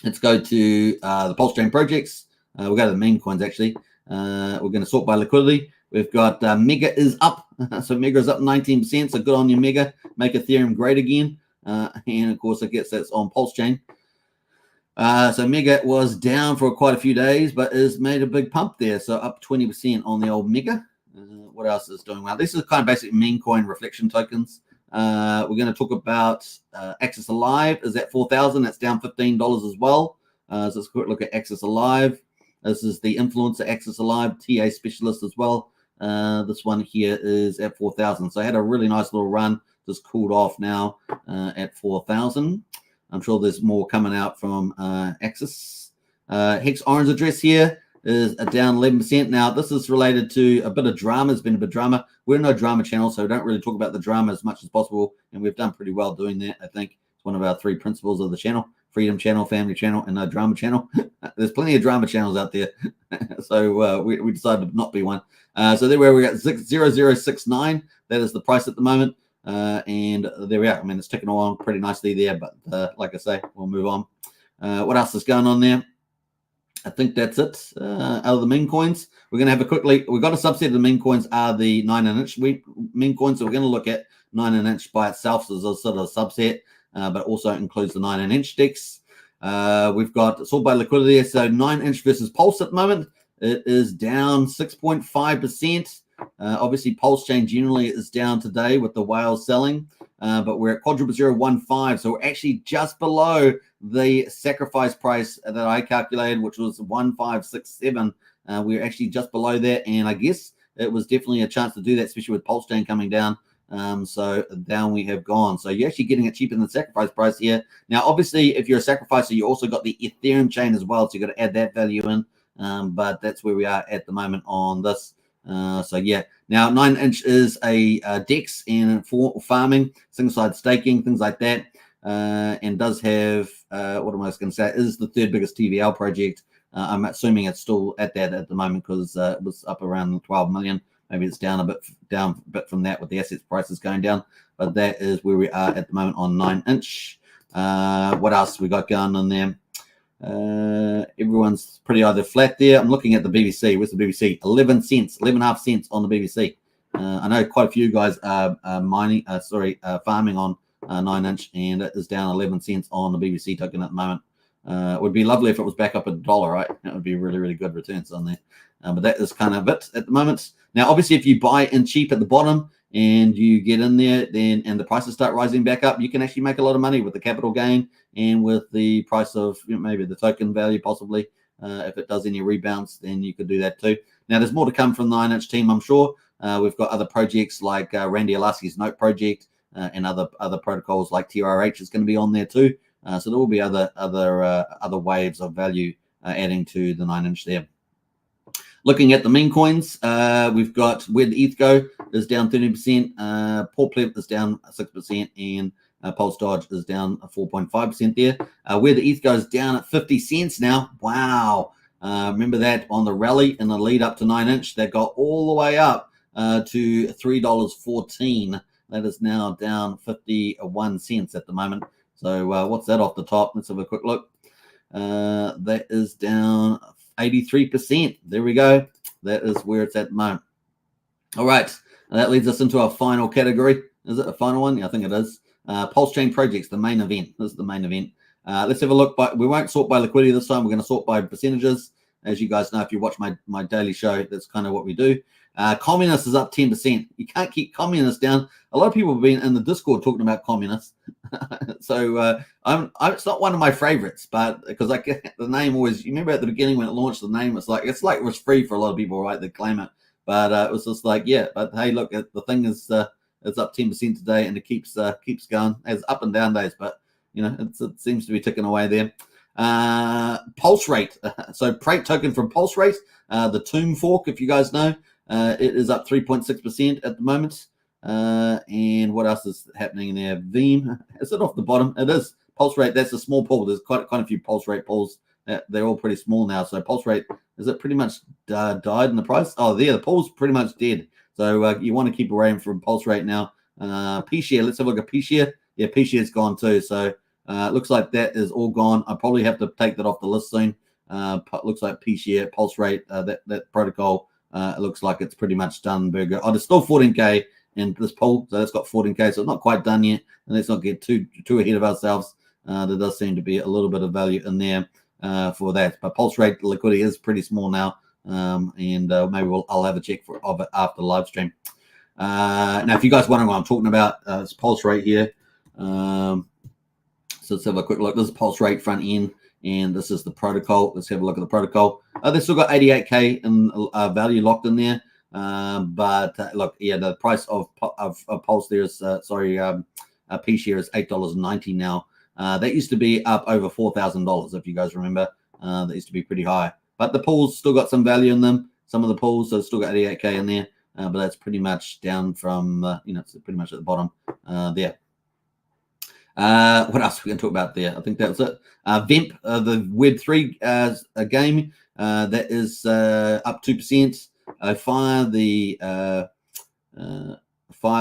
Speaker 1: Let's go to the Pulsechain projects. We'll go to the meme coins actually. We're going to sort by liquidity. We've got Mega is up. So Mega is up 19%. So good on you, Mega. Make Ethereum great again. And of course, I guess that's on Pulsechain. So Mega was down for quite a few days, but has made a big pump there. So up 20% on the old Mega. What else is doing well? This is kind of basic meme coin reflection tokens. We're going to talk about Access Alive is at 4,000. That's down $15 as well. So let's quick look at Access Alive. This is the influencer Access Alive, TA specialist as well. This one here is at 4,000. So I had a really nice little run. Just cooled off now at 4,000. I'm sure there's more coming out from Axis. Hex Orange address here is down 11%. Now, this is related to a bit of drama. There's been a bit of drama. We're no drama channel, so we don't really talk about the drama as much as possible. And we've done pretty well doing that, I think. It's one of our 3 principles of the channel. Freedom channel, family channel, and no drama channel. There's plenty of drama channels out there. So we decided to not be one. So there we got 0069. That is the price at the moment. And there we are. I mean, it's ticking along pretty nicely there, but like I say, we'll move on. What else is going on there? I think that's it. Out of the meme coins, we're going to have a quickly. We've got a subset of the meme coins are the 9-inch meme coins. So we're going to look at 9-inch by itself as a sort of subset, but also includes the 9-inch decks. We've got sort by liquidity. So 9-inch versus Pulse at the moment. It is down 6.5%. Obviously, Pulsechain generally is down today with the whales selling, but we're at quadruple 0.15, so we're actually just below the sacrifice price that I calculated, which was 1567. We're actually just below that, and I guess it was definitely a chance to do that, especially with Pulsechain coming down. So down we have gone. So you're actually getting it cheaper than the sacrifice price here. Now, obviously, if you're a sacrificer, you also got the Ethereum chain as well, so you've got to add that value in. But that's where we are at the moment on this. So yeah, now 9-inch is a DEX and for farming, single side staking, things like that, and does have what am I going to say? Is the third biggest TVL project. I'm assuming it's still at that at the moment because it was up around 12 million. Maybe it's down a bit from that with the assets prices going down, but that is where we are at the moment on 9-inch. What else we got going on there? Everyone's pretty either flat there. I'm looking at the BBC. Where's the BBC? 11 cents, 11.5 cents on the BBC. I know quite a few guys are farming on 9-inch, and it is down 11 cents on the BBC token at the moment. It would be lovely if it was back up $1, right? That would be really, really good returns on there. But that is kind of it at the moment. Now, obviously, if you buy in cheap at the bottom and you get in there, then and the prices start rising back up, you can actually make a lot of money with the capital gain and with the price of maybe the token value, possibly. If it does any rebounds, then you could do that too. Now, there's more to come from the 9-inch team, I'm sure. We've got other projects like Randy Alaski's Note project and other protocols like TRH is going to be on there too. So there will be other waves of value adding to the 9-inch there. Looking at the meme coins, we've got where the ETH go is down 30%, Paul Pleb is down 6%, and Pulse Dodge is down 4.5% there. Where the ETH goes down at 50 cents now. Wow. Remember that on the rally in the lead up to 9-inch, that got all the way up to $3.14. That is now down 51 cents at the moment. So what's that off the top? Let's have a quick look. That is down 83%. There we go. That is where it's at the moment. All right. That leads us into our final category. Is it a final one? Yeah, I think it is. Pulsechain projects, the main event. This is the main event. Let's have a look. We won't sort by liquidity this time. We're going to sort by percentages. As you guys know, if you watch my daily show, that's kind of what we do. Communist is up 10%. You can't keep communists down. A lot of people have been in the Discord talking about communists. So it's not one of my favorites, but because I get the name always, you remember at the beginning when it launched, the name was like it was free for a lot of people, right? They claim it, but it was just like, yeah, but hey, look, the thing is it's up 10% today, and it keeps going. It's up and down days, but you know it seems to be ticking away there. Pulse rate, so Prate token from Pulse rate, the Tomb fork, if you guys know, it is up 3.6% at the moment. And what else is happening there? Veeam, is it off the bottom? It is. Pulse rate, that's a small pool. There's quite a few pulse rate pools. They're all pretty small now. So pulse rate, is it pretty much died in the price? Oh, there, the pool's pretty much dead. So you want to keep away from pulse rate now. P-share, let's have a look at P-share. Yeah, P-share's gone too. So it looks like that is all gone. I'll probably have to take that off the list soon. Looks like P-share, pulse rate, that protocol, it looks like it's pretty much done, Burger. Oh, there's still 14K in this pool, so it's got 14K, so it's not quite done yet. And let's not get too ahead of ourselves. There does seem to be a little bit of value in there for that. But pulse rate liquidity is pretty small now, and maybe I'll have a check of it after the live stream. Now, if you guys wondering what I'm talking about, it's pulse rate here. So let's have a quick look. This is pulse rate front end, and this is the protocol. Let's have a look at the protocol. They've still got 88K in value locked in there. But look, yeah, the price of Pulse there is P-share is $8.90 now. That used to be up over $4,000 if you guys remember. That used to be pretty high. But the pools still got some value in them. Some of the pools, so it's still got 88K in there. But that's pretty much down from it's pretty much at the bottom there. What else are we going to talk about there? I think that was it. Vemp, the Web3 game, that is up 2%. Fire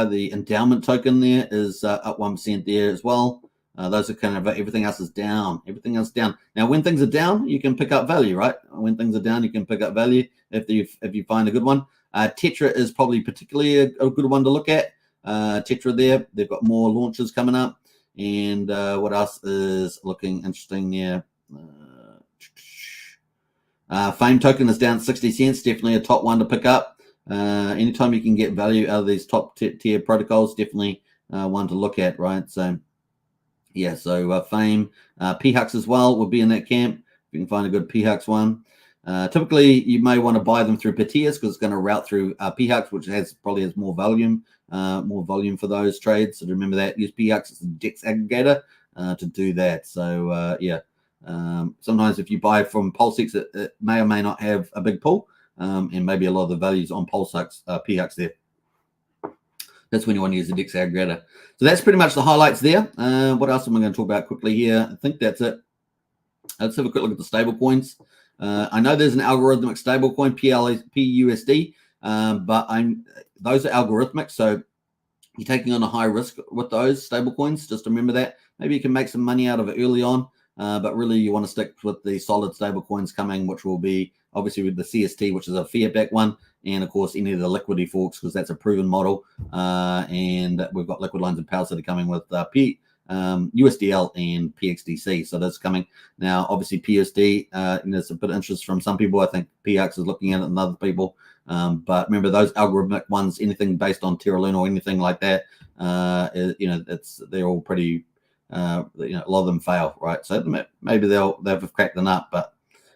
Speaker 1: the endowment token there is up 1% there as well. Those are kind of everything else is down. Everything else down. Now, when things are down, you can pick up value, right? When things are down, you can pick up value if you find a good one. Tetra is probably particularly a good one to look at. Tetra there, they've got more launches coming up. And what else is looking interesting there? Fame token is down 60 cents. Definitely a top one to pick up. Anytime you can get value out of these top tier protocols, definitely one to look at, right? So yeah, so Fame, PHUX as well would be in that camp. If you can find a good PHUX one. Typically, you may want to buy them through Petias because it's going to route through PHUX, which probably has more volume for those trades. So remember that. Use PHUX as a DEX aggregator to do that. So yeah, sometimes if you buy from PulseX, it may or may not have a big pull, and maybe a lot of the values on PHUX there. That's when you want to use the DEX aggregator. So that's pretty much the highlights there. What else am I going to talk about quickly here? I think that's it. Let's have a quick look at the stable coins. I know there's an algorithmic stablecoin, PUSD, but those are algorithmic, so you're taking on a high risk with those stablecoins. Just remember that. Maybe you can make some money out of it early on, but really you want to stick with the solid stablecoins coming, which will be obviously with the CST, which is a fiat-backed one, and of course any of the liquidity forks because that's a proven model. And we've got liquid lines and powers that are coming with USDL and PXDC. So that's coming now. Obviously PUSD, there's a bit of interest from some people. I think PX is looking at it and other people. But remember those algorithmic ones, anything based on Terra Luna or anything like that, they're all pretty, a lot of them fail, right? So maybe they've cracked the nut, but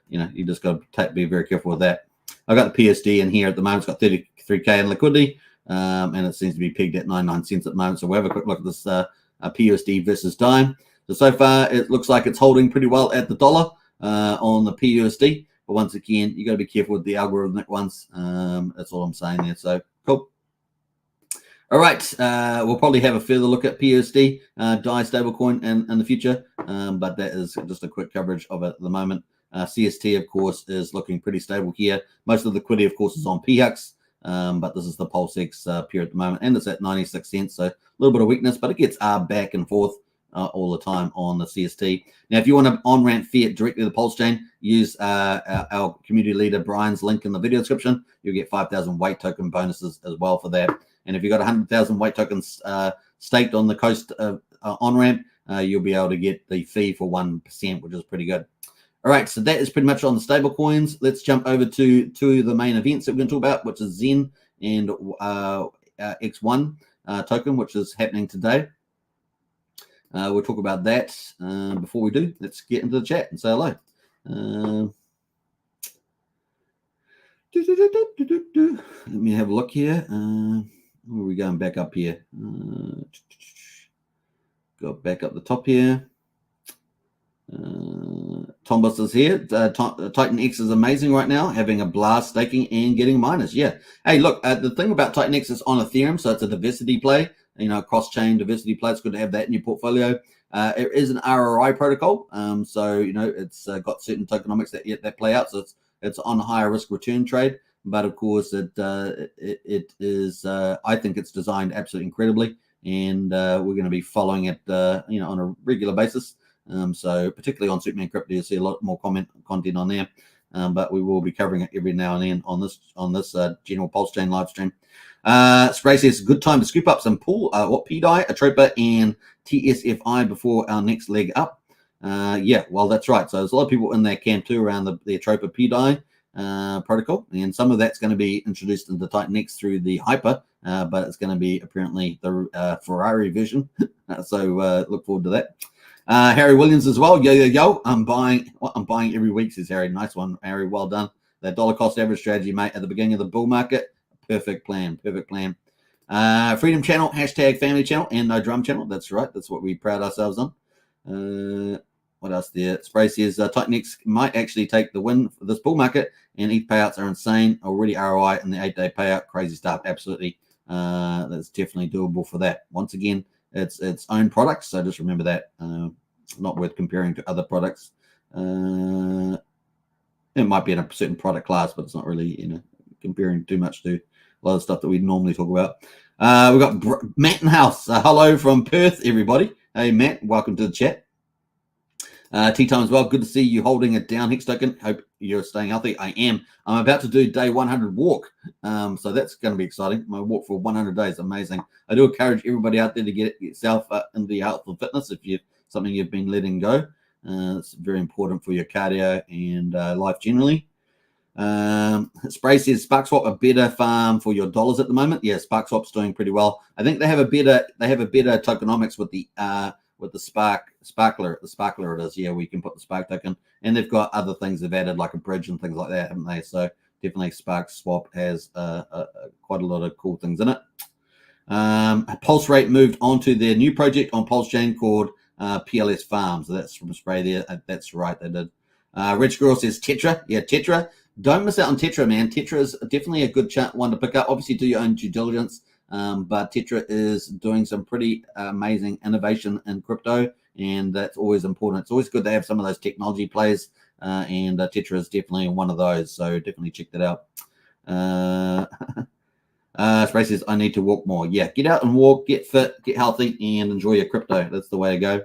Speaker 1: you just got to be very careful with that. I've got the PSD in here at the moment. It's got 33K in liquidity, and it seems to be pegged at 99 cents at the moment. So we'll have a quick look at this PUSD versus Dime. So far, it looks like it's holding pretty well at the dollar on the PUSD. But once again, you got to be careful with the algorithmic ones. That's all I'm saying there. So cool. All right, we'll probably have a further look at PUSD, DAI stablecoin in the future, but that is just a quick coverage of it at the moment. CST, of course, is looking pretty stable here. Most of the liquidity, of course, is on PHUX, but this is the PulseX peer at the moment, and it's at 96 cents, so a little bit of weakness, but it gets back and forth all the time on the CST. Now, if you want to on-ramp fiat directly to the Pulsechain, use our community leader Brian's link in the video description. You'll get 5,000 weight token bonuses as well for that. And if you've got 100,000 weight tokens staked on the Coast on-ramp, you'll be able to get the fee for 1%, which is pretty good. All right, so that is pretty much on the stable coins. Let's jump over to the main events that we're going to talk about, which is Zen and XONE token, which is happening today. We'll talk about that. Before we do, let's get into the chat and say hello. Let me have a look here. Where are we going back up here? Go back up the top here. Tombos is here. TitanX is amazing right now, having a blast staking and getting miners. Yeah. Hey, look, the thing about TitanX is on Ethereum, so it's a diversity play, cross-chain diversity play. It's good to have that in your portfolio. It is an RRI protocol, so it's got certain tokenomics that play out. So it's on a higher risk return trade, but of course it is. I think it's designed absolutely incredibly, and we're going to be following it, on a regular basis. So particularly on Superman Crypto, you'll see a lot more content on there, but we will be covering it every now and then on this general Pulsechain live stream. Spray says good time to scoop up some PDI, Atropa, and TSFI before our next leg up. Yeah, well that's right. So there's a lot of people in that camp too around the Atropa PDI protocol, and some of that's going to be introduced into TitanX through the Hyper, but it's going to be apparently the Ferrari version. So look forward to that. Harry Williams as well. Yo. I'm buying every week, says Harry. Nice one, Harry. Well done. That dollar cost average strategy, mate, at the beginning of the bull market. Perfect plan. Freedom Channel, hashtag family channel, and no drum channel. That's right. That's what we pride ourselves on. What else there? Spray says TitanX might actually take the win for this bull market, and ETH payouts are insane. Already ROI in the 8-day payout. Crazy stuff. Absolutely. That's definitely doable for that. Once again, it's its own product, so just remember that. Not worth comparing to other products. It might be in a certain product class, but it's not really, comparing too much to a lot of stuff that we normally talk about. We've got Matt in house. Hello from Perth, everybody. Hey, Matt, welcome to the chat. Tea time as well. Good to see you holding it down, Hex Token. Hope you're staying healthy. I am. I'm about to do day 100 walk. So that's going to be exciting. My walk for 100 days. Amazing. I do encourage everybody out there to get yourself into the health and fitness if you've something you've been letting go. It's very important for your cardio and life generally. Spray says SparkSwap a better farm for your dollars at the moment. Yeah, SparkSwap's doing pretty well. I think they have a better tokenomics with the sparkler it is. Yeah, we can put the Spark token, and they've got other things they've added like a bridge and things like that, haven't they? So definitely SparkSwap has quite a lot of cool things in it. Pulse Rate moved on to their new project on Pulsechain called PLS Farm. So that's from Spray there. That's right, they did. Rich Girl says Tetra. Yeah, Tetra. Don't miss out on Tetra, man. Tetra is definitely a good one to pick up. Obviously, do your own due diligence. But Tetra is doing some pretty amazing innovation in crypto, and that's always important. It's always good to have some of those technology plays, and Tetra is definitely one of those. So definitely check that out. Spray says, I need to walk more. Yeah, get out and walk, get fit, get healthy, and enjoy your crypto. That's the way to go.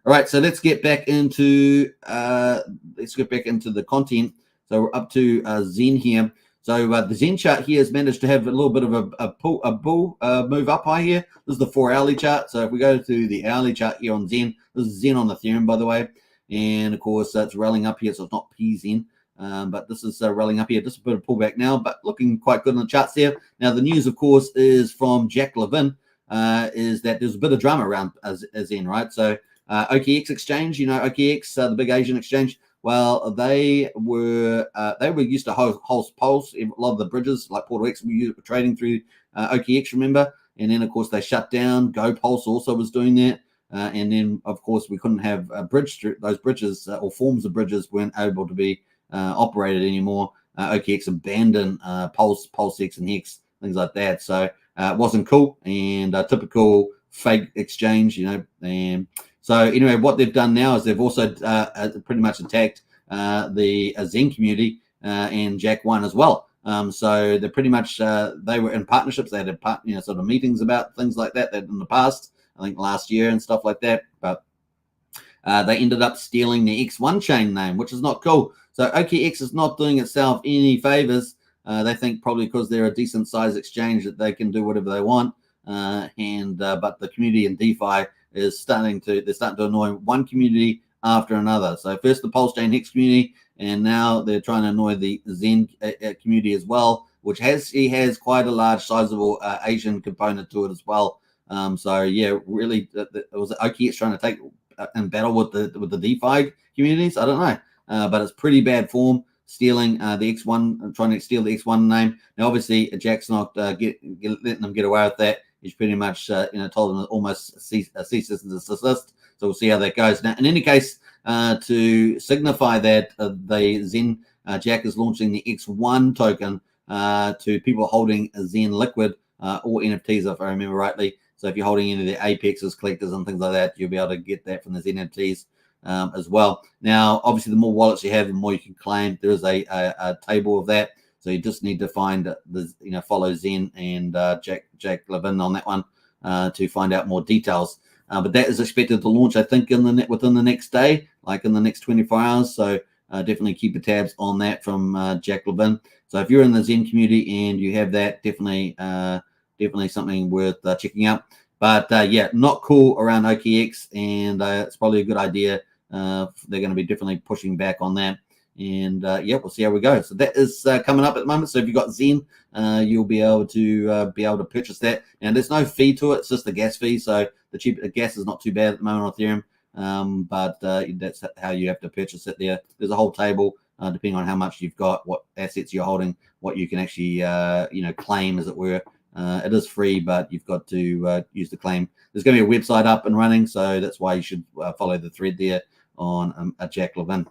Speaker 1: All right, so let's get back into the content. So we're up to Zen here. So the Zen chart here has managed to have a little bit of a bull move up high here. This is the 4-hourly chart. So if we go to the hourly chart here on Zen, this is Zen on Ethereum, by the way. And of course, it's rallying up here, so it's not PZen. But this is rallying up here. Just a bit of pullback now, but looking quite good on the charts there. Now, the news, of course, is from Jack Levin, is that there's a bit of drama around Zen, right? So OKX exchange, you know, OKX, the big Asian exchange. Well, they were used to host Pulse. A lot of the bridges, like PortalX, were trading through OKX, remember? And then, of course, they shut down. GoPulse also was doing that. And then, of course, we couldn't have a bridge. Those bridges or forms of bridges weren't able to be operated anymore. OKX abandoned PulseX and Hex, things like that. So it wasn't cool, and typical fake exchange, you know. And so anyway, what they've done now is they've also pretty much attacked the Zen community and Jack One as well. So they're pretty much they were in partnerships. They had sort of meetings about things like that in the past, I think last year and stuff like that. But they ended up stealing the X1 chain name, which is not cool. So OKX is not doing itself any favors. They think probably because they're a decent size exchange that they can do whatever they want. But the community in DeFi is starting to annoy one community after another. So first the Pulsechain Hex community, and now they're trying to annoy the Zen community as well, which has quite a large, sizable Asian component to it as well. So yeah, really, it was OKX trying to take and battle with the DeFi communities. I don't know, but it's pretty bad form. Stealing the X1, trying to steal the X1 name. Now, obviously, Jack's not letting them get away with that. He's pretty much, told them to almost cease and desist. So we'll see how that goes. Now, in any case, to signify that the Zen Jack is launching the X1 token to people holding a Zen Liquid or NFTs, if I remember rightly. So if you're holding any of the Apexes, collectors, and things like that, you'll be able to get that from the Zen NFTs as well. Now, obviously, the more wallets you have, the more you can claim. There is a table of that. So you just need to find follow Zen and Jack Levin on that one to find out more details. But that is expected to launch, I think, within the next day, like in the next 24 hours. So definitely keep the tabs on that from Jack Levin. So if you're in the Zen community and you have that, definitely something worth checking out. But yeah, not cool around OKX, and it's probably a good idea. They're going to be definitely pushing back on that. And yeah, we'll see how we go. So that is coming up at the moment. So if you've got Zen, you'll be able to purchase that. And there's no fee to it; it's just the gas fee. So the gas is not too bad at the moment on Ethereum. But that's how you have to purchase it. There's a whole table depending on how much you've got, what assets you're holding, what you can actually claim, as it were. It is free, but you've got to use the claim. There's going to be a website up and running, so that's why you should follow the thread there on Jack Levin.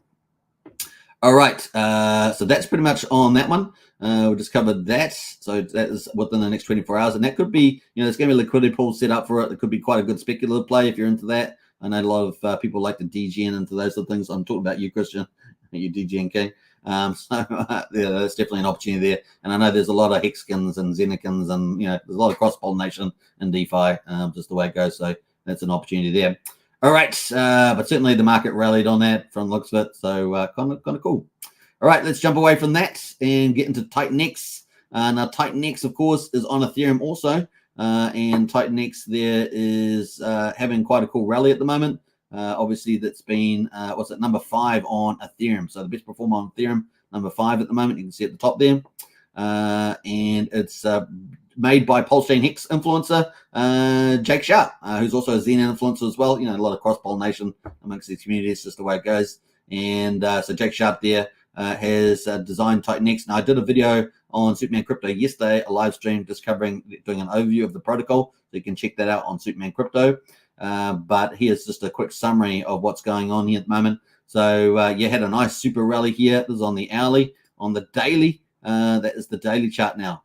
Speaker 1: All right, so that's pretty much on that one. We just covered that. So that is within the next 24 hours, and that could be, there's going to be a liquidity pool set up for it. It could be quite a good speculative play if you're into that. I know a lot of people like to DGN into those sort of things. I'm talking about you, Christian, you DGN king. So yeah, that's definitely an opportunity there. And I know there's a lot of Hexkins and Zenikins, and there's a lot of cross pollination in DeFi, just the way it goes. So that's an opportunity there. All right, but certainly the market rallied on that from the looks of it, so kind of cool. All right, let's jump away from that and get into TitanX. Now, TitanX, of course, is on Ethereum also, and TitanX there is having quite a cool rally at the moment. Obviously, that's been what's it, number 5 on Ethereum, so the best performer on Ethereum, number 5 at the moment. You can see at the top there, and it's made by Pulsechain Hex influencer Jake Sharp, who's also a XONE influencer as well. You know, a lot of cross-pollination amongst these communities, just the way it goes. And so Jake Sharp there has designed TitanX. Now, I did a video on Superman Crypto yesterday, a live stream just doing an overview of the protocol. So you can check that out on Superman Crypto. But here's just a quick summary of what's going on here at the moment. So you had a nice super rally here. This is on the hourly. On the daily, that is the daily chart now.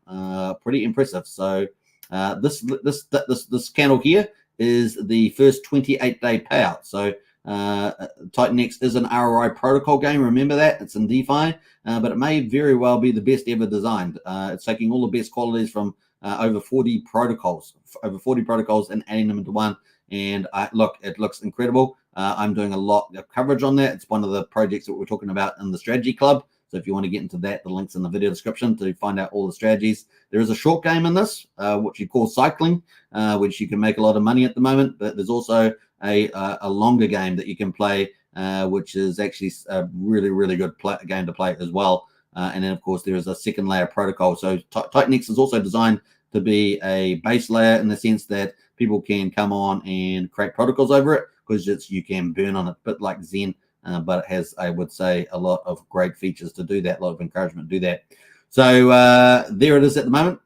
Speaker 1: Pretty impressive. So this candle here is the first 28-day payout. So TitanX is an ROI protocol game. Remember that it's in DeFi, but it may very well be the best ever designed. It's taking all the best qualities from over 40 protocols, and adding them into one. And look, it looks incredible. I'm doing a lot of coverage on that. It's one of the projects that we're talking about in the strategy club. So if you want to get into that, the link's in the video description to find out all the strategies. There is a short game in this, which you call cycling, which you can make a lot of money at the moment. But there's also a longer game that you can play, which is actually a really, really good game to play as well. And then, of course, there is a second layer protocol. So TitanX is also designed to be a base layer in the sense that people can come on and create protocols over it, because you can burn on it, a bit like Zen. But it has, I would say, a lot of great features to do that, a lot of encouragement to do that. So there it is at the moment.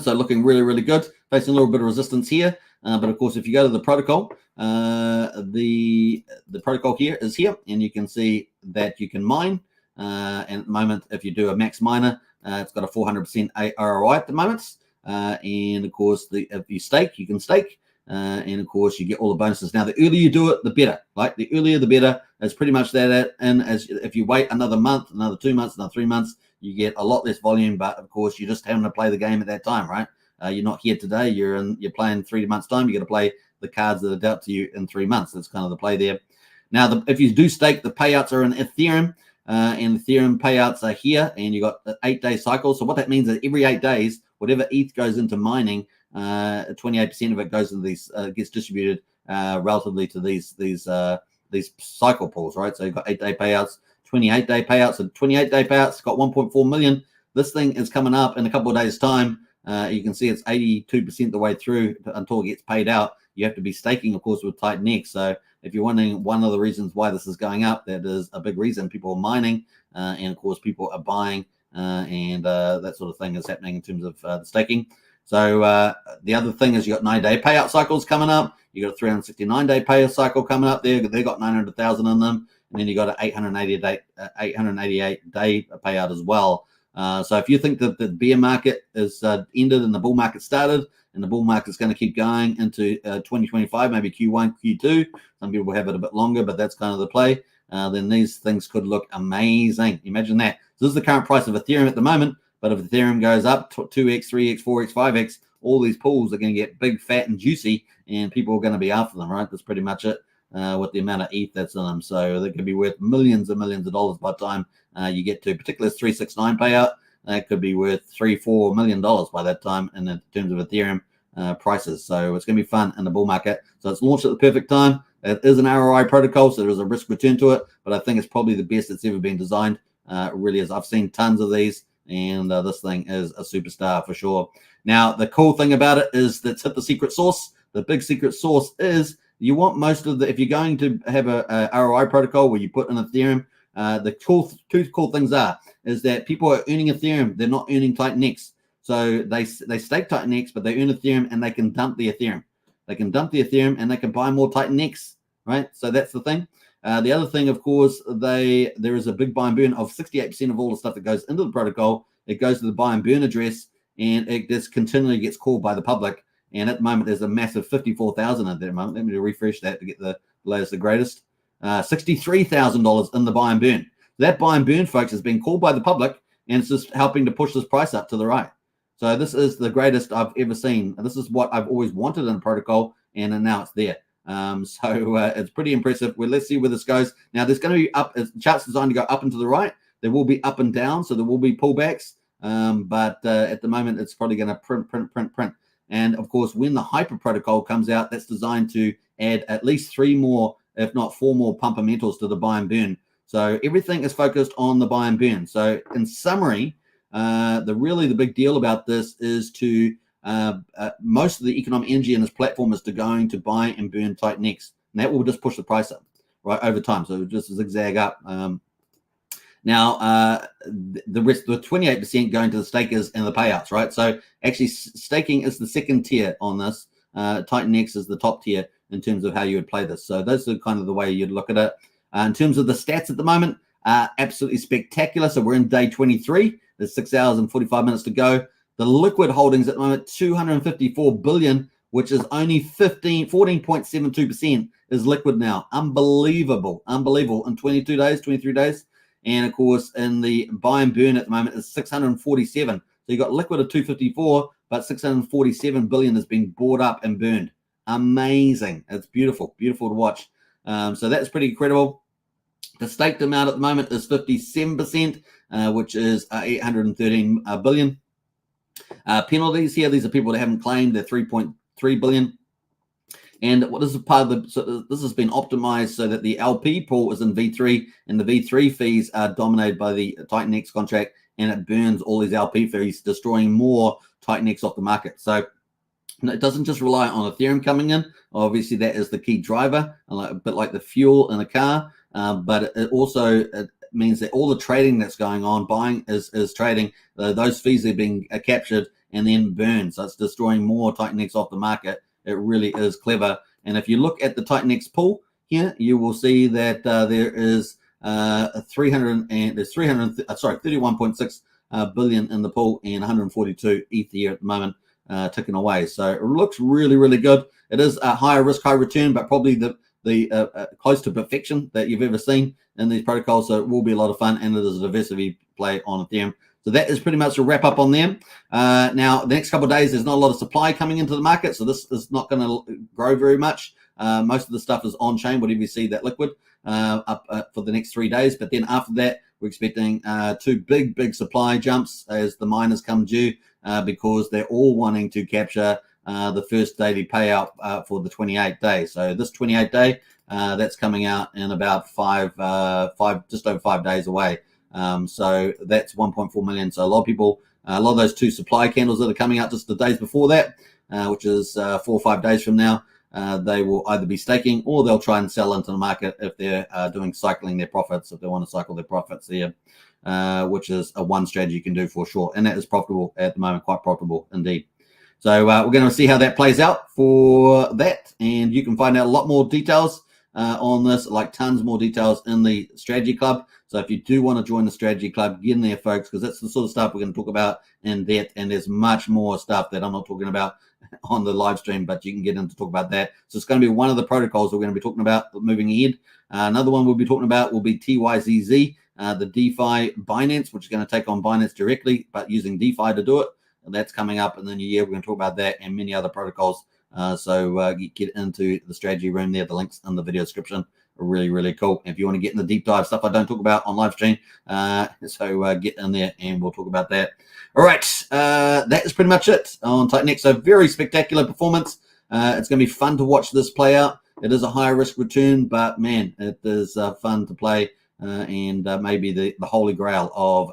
Speaker 1: So looking really, really good. Facing a little bit of resistance here. But of course, if you go to the protocol, the protocol here is here, and you can see that you can mine. And at the moment, if you do a max miner, it's got a 400% ROI at the moment. And of course, if you stake, you can stake. And of course, you get all the bonuses. Now, the earlier you do it, the better. Like the earlier, the better. It's pretty much that. And as if you wait another month, another 2 months, another 3 months, you get a lot less volume. But of course, you're just having to play the game at that time, right? You're not here today. You're playing 3 months time. You got to play the cards that are dealt to you in 3 months. That's kind of the play there. Now, if you do stake, the payouts are in Ethereum, and Ethereum payouts are here, and you got the 8-day cycle. So what that means is every 8 days, whatever ETH goes into mining, 28% of it goes into these, gets distributed relatively to these cycle pools, right? So you've got 8-day payouts, 28-day payouts, and 28-day payouts got 1.4 million. This thing is coming up in a couple of days' time. You can see it's 82% the way through until it gets paid out. You have to be staking, of course, with TitanX. So if you're wondering one of the reasons why this is going up, that is a big reason. People are mining, and of course, people are buying, and that sort of thing is happening in terms of the staking. So the other thing is you got 9-day payout cycles coming up. You got a 369-day payout cycle coming up there. They got 900,000 in them, and then you got an 888-day payout as well. So if you think that the bear market is ended and the bull market started, and the bull market's going to keep going into 2025, maybe Q1, Q2. Some people have it a bit longer, but that's kind of the play. Then these things could look amazing. Imagine that. So this is the current price of Ethereum at the moment. But if Ethereum goes up 2x, 3x, 4x, 5x, all these pools are going to get big, fat, and juicy, and people are going to be after them, right? That's pretty much it with the amount of ETH that's in them. So they could be worth millions and millions of dollars by the time you get to, particularly this 369 payout. That could be worth $3-4 million by that time in terms of Ethereum prices. So it's going to be fun in the bull market. So it's launched at the perfect time. It is an ROI protocol, so there's a risk return to it, but I think it's probably the best that's ever been designed. It really is. I've seen tons of these, and this thing is a superstar for sure. Now, the cool thing about it is that's hit the secret sauce. The big secret sauce is you want most of the, if you're going to have a ROI protocol where you put in Ethereum, the two cool things is that people are earning Ethereum. They're not earning TitanX. So they stake TitanX, but they earn Ethereum, and they can dump the Ethereum. They can dump the Ethereum, and they can buy more TitanX, right? So that's the thing. The other thing, of course, there is a big buy and burn of 68% of all the stuff that goes into the protocol. It goes to the buy and burn address, and it just continually gets called by the public. And at the moment, there's a massive 54,000 at that moment. Let me refresh that to get the latest, the greatest. $63,000 in the buy and burn. That buy and burn, folks, has been called by the public, and it's just helping to push this price up to the right. So this is the greatest I've ever seen. This is what I've always wanted in a protocol, and now it's there. So it's pretty impressive. Well, let's see where this goes. Now, there's going to be up, charts designed to go up and to the right. There will be up and down, so there will be pullbacks. But at the moment, it's probably going to print. And of course, when the Hyper protocol comes out, that's designed to add at least 3 more, if not 4 more pumpermentals to the buy and burn. So everything is focused on the buy and burn. So in summary, the big deal about this is to most of the economic energy in this platform is going to buy and burn TitanX, and that will just push the price up right over time. So just zigzag up. Now, the rest, the 28% going to the stakers and the payouts, right? So actually, staking is the second tier on this. TitanX is the top tier in terms of how you would play this. So those are kind of the way you'd look at it. In terms of the stats at the moment, absolutely spectacular. So we're in day 23. There's 6 hours and 45 minutes to go. The liquid holdings at the moment, 254 billion, which is only 14.72% is liquid now. Unbelievable. In 22 days, 23 days. And of course, in the buy and burn at the moment is 647. So you got liquid of 254, but 647 billion has been bought up and burned. Amazing. It's beautiful to watch. So that's pretty incredible. The staked amount at the moment is 57%, which is 813 billion. Penalties here, these are people that haven't claimed, they're 3.3 billion. And what is part of the, so this has been optimized so that the LP pool is in V3, and the V3 fees are dominated by the TitanX contract, and it burns all these LP fees, destroying more TitanX off the market. So it doesn't just rely on Ethereum coming in. Obviously, that is the key driver, a bit like the fuel in a car. But it also means that all the trading that's going on, buying is trading, those fees are being captured and then burned. So it's destroying more TitanX off the market. It really is clever. And if you look at the TitanX pool here, you will see that there is 31.6 billion in the pool and 142 ETH here at the moment ticking away. So it looks really good. It is a higher risk, high return, but probably the close to perfection that you've ever seen in these protocols. So it will be a lot of fun, and it is a diversity play on Ethereum. So that is pretty much a wrap up on them. Now, the next couple of days, there's not a lot of supply coming into the market, so this is not going to grow very much. Most of the stuff is on chain, whatever you see that liquid up for the next 3 days. But then after that, we're expecting 2 big supply jumps as the miners come due because they're all wanting to capture the first daily payout for the 28 days. So this 28 day, that's coming out in about just over 5 days away. So that's 1.4 million. So a lot of people, a lot of those 2 supply candles that are coming out just the days before that, which is 4 or 5 days from now, they will either be staking or they'll try and sell into the market if they're doing cycling their profits, if they want to cycle their profits there, which is one strategy you can do for sure. And that is profitable at the moment, quite profitable indeed. So we're going to see how that plays out for that. And you can find out a lot more details on this, like tons more details in the strategy club. So if you do want to join the strategy club, get in there, folks, because that's the sort of stuff we're going to talk about in depth. And there's much more stuff that I'm not talking about on the live stream, but you can get in to talk about that. So it's going to be one of the protocols we're going to be talking about moving ahead. Another one we'll be talking about will be TYZZ, the DeFi Binance, which is going to take on Binance directly, but using DeFi to do it. And that's coming up in the new year. We're going to talk about that and many other protocols. So get into the strategy room there. The links in the video description are really cool. If you want to get in the deep dive stuff I don't talk about on live stream, so get in there and we'll talk about that. All right, that is pretty much it on TitanX. So very spectacular performance. It's going to be fun to watch this play out. It is a higher risk return, but man, it is fun to play and maybe the holy grail of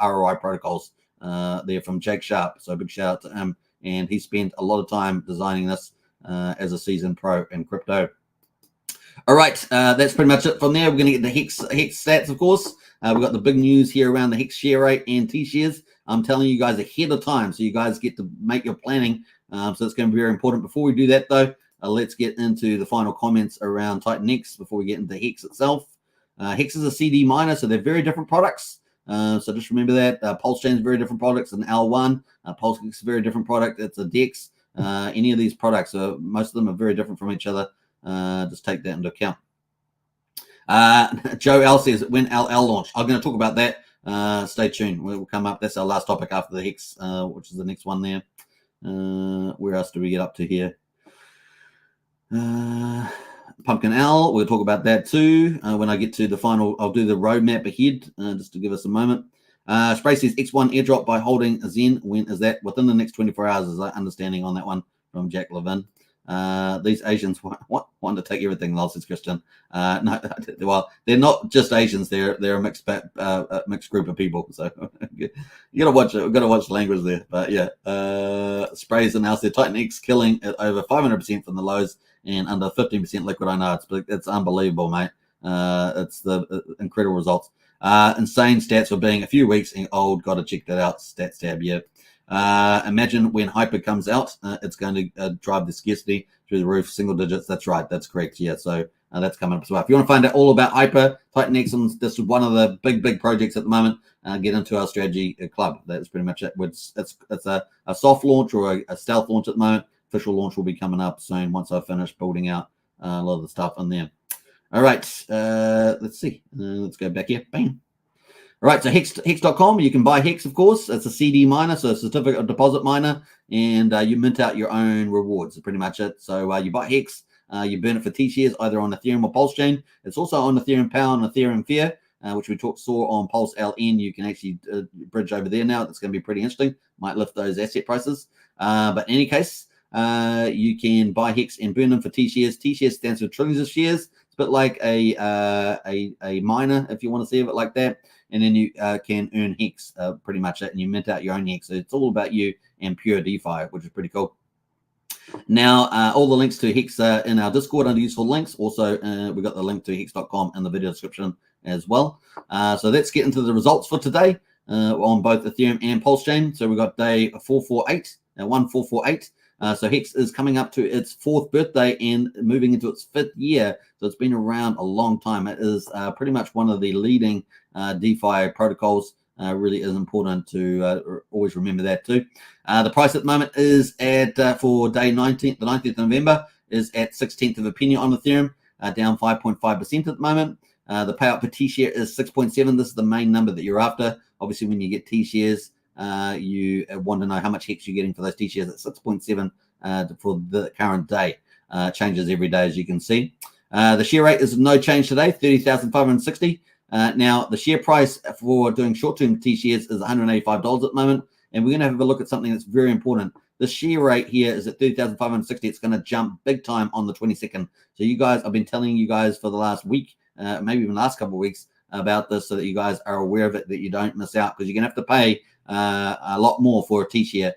Speaker 1: ROI protocols there from Jake Sharp. So big shout out to him. And he spent a lot of time designing this as a seasoned pro in crypto. All right, that's pretty much it from there. We're going to get the Hex stats, of course. We've got the big news here around the Hex share rate and T-shares. I'm telling you guys ahead of time, so you guys get to make your planning. So it's going to be very important. Before we do that, though, let's get into the final comments around TitanX before we get into Hex itself. Hex is a CD miner, so they're very different products. So just remember that Pulsechain is very different products than L1. Pulsechain is a very different product. It's a DEX. Any of these products, most of them are very different from each other. Just take that into account. Joe L says, when LL launch? I'm going to talk about that. Stay tuned. We'll come up. That's our last topic after the Hex, which is the next one there. Where else do we get up to here? Pumpkin Owl, we'll talk about that too when I get to the final. I'll do the roadmap ahead just to give us a moment. Spray says X1 airdrop by holding a Zen. When is that? Within the next 24 hours is our understanding on that one from Jack Levin. These Asians want to take everything, Lol, says Christian. No, well, they're not just Asians. They're a mixed group of people. So you gotta watch it. We've got to watch the language there. But yeah, Sprays announced their TitanX killing at over 500% from the lows and under 15% liquid. I know it's unbelievable, mate. It's the incredible results. Insane stats for being a few weeks old. Got to check that out. Stats tab, yeah. Imagine when Hyper comes out, it's going to drive the scarcity through the roof, single digits. That's right. That's correct. Yeah. So that's coming up as well. If you want to find out all about Hyper, TitanX, this is one of the big projects at the moment. Get into our strategy club. That's pretty much it. It's a soft launch or a stealth launch at the moment. Official launch will be coming up soon once I finish building out a lot of the stuff in there. All right. Let's see. Let's go back here. Bam. All right, so Hex.com, you can buy Hex, of course. It's a CD miner, so a certificate of deposit miner, and you mint out your own rewards. That's pretty much it. So you buy Hex, you burn it for T-shares, either on Ethereum or Pulsechain. It's also on Ethereum Power and Ethereum Fair, which we saw on PulseLN. You can actually bridge over there now. That's going to be pretty interesting. Might lift those asset prices. But in any case, you can buy Hex and burn them for T-shares. T-shares stands for trillions of shares. It's a bit like a miner, if you want to see it like that. And then you can earn Hex, pretty much it, and you mint out your own Hex. So it's all about you and pure DeFi, which is pretty cool. Now, all the links to Hex in our Discord under useful links. Also, we've got the link to Hex.com in the video description as well. So let's get into the results for today on both Ethereum and Pulsechain. So we've got day 448, 1448. So Hex is coming up to its 4th birthday and moving into its 5th year. So it's been around a long time. It is pretty much one of the leading DeFi protocols. Really is important to always remember that too. The price at the moment is at for day 19th, the 19th of November, is at 16th of a penny on Ethereum, down 5.5% at the moment. The payout per T-share is 6.7. This is the main number that you're after. Obviously, when you get T-shares, you want to know how much Hex you're getting for those T-shares at 6.7 for the current day. Changes every day, as you can see. The share rate is no change today, 30,560. Now, the share price for doing short-term T-shares is $185 at the moment, and we're going to have a look at something that's very important. The share rate here is at 30,560. It's going to jump big time on the 22nd. So you guys, I've been telling you guys for the last week, maybe even last couple of weeks, about this so that you guys are aware of it, that you don't miss out, because you're going to have to pay a lot more for a T-share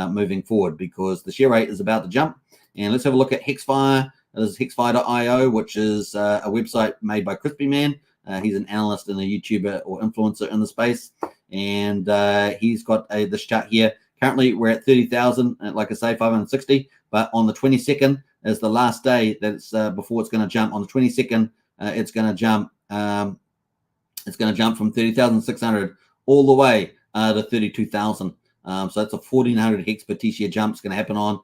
Speaker 1: moving forward, because the share rate is about to jump. And let's have a look at Hexfire. This is hexfire.io, which is a website made by Crispy Man. He's an analyst and a YouTuber or influencer in the space, and he's got this chart here. Currently, we're at 30,000, like I say, 560. But on the 22nd is the last day that's before it's going to jump. On the 22nd, it's going to jump. It's going to jump from 30,600 all the way to 32,000. So that's a 1,400 Hex per T-share jump. It's going to happen on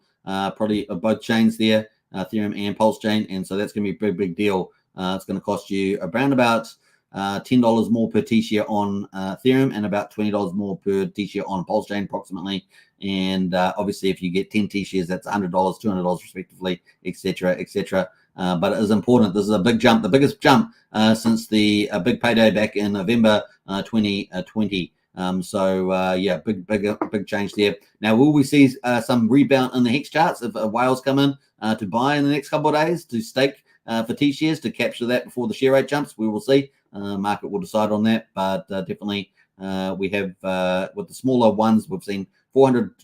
Speaker 1: probably both chains there, Ethereum and Pulsechain, and so that's going to be a big deal. It's going to cost you around about $10 more per T-share on Ethereum and about $20 more per T-share on Pulsechain approximately. And obviously, if you get 10 T-shares, that's $100, $200 respectively, etc., etc. But it is important. This is a big jump, the biggest jump since the big payday back in November 2020. Yeah, big change there. Now, will we see some rebound in the Hex charts if whales come in to buy in the next couple of days to stake for T-shares to capture that before the share rate jumps? We will see. Market will decide on that, but definitely we have with the smaller ones, we've seen 400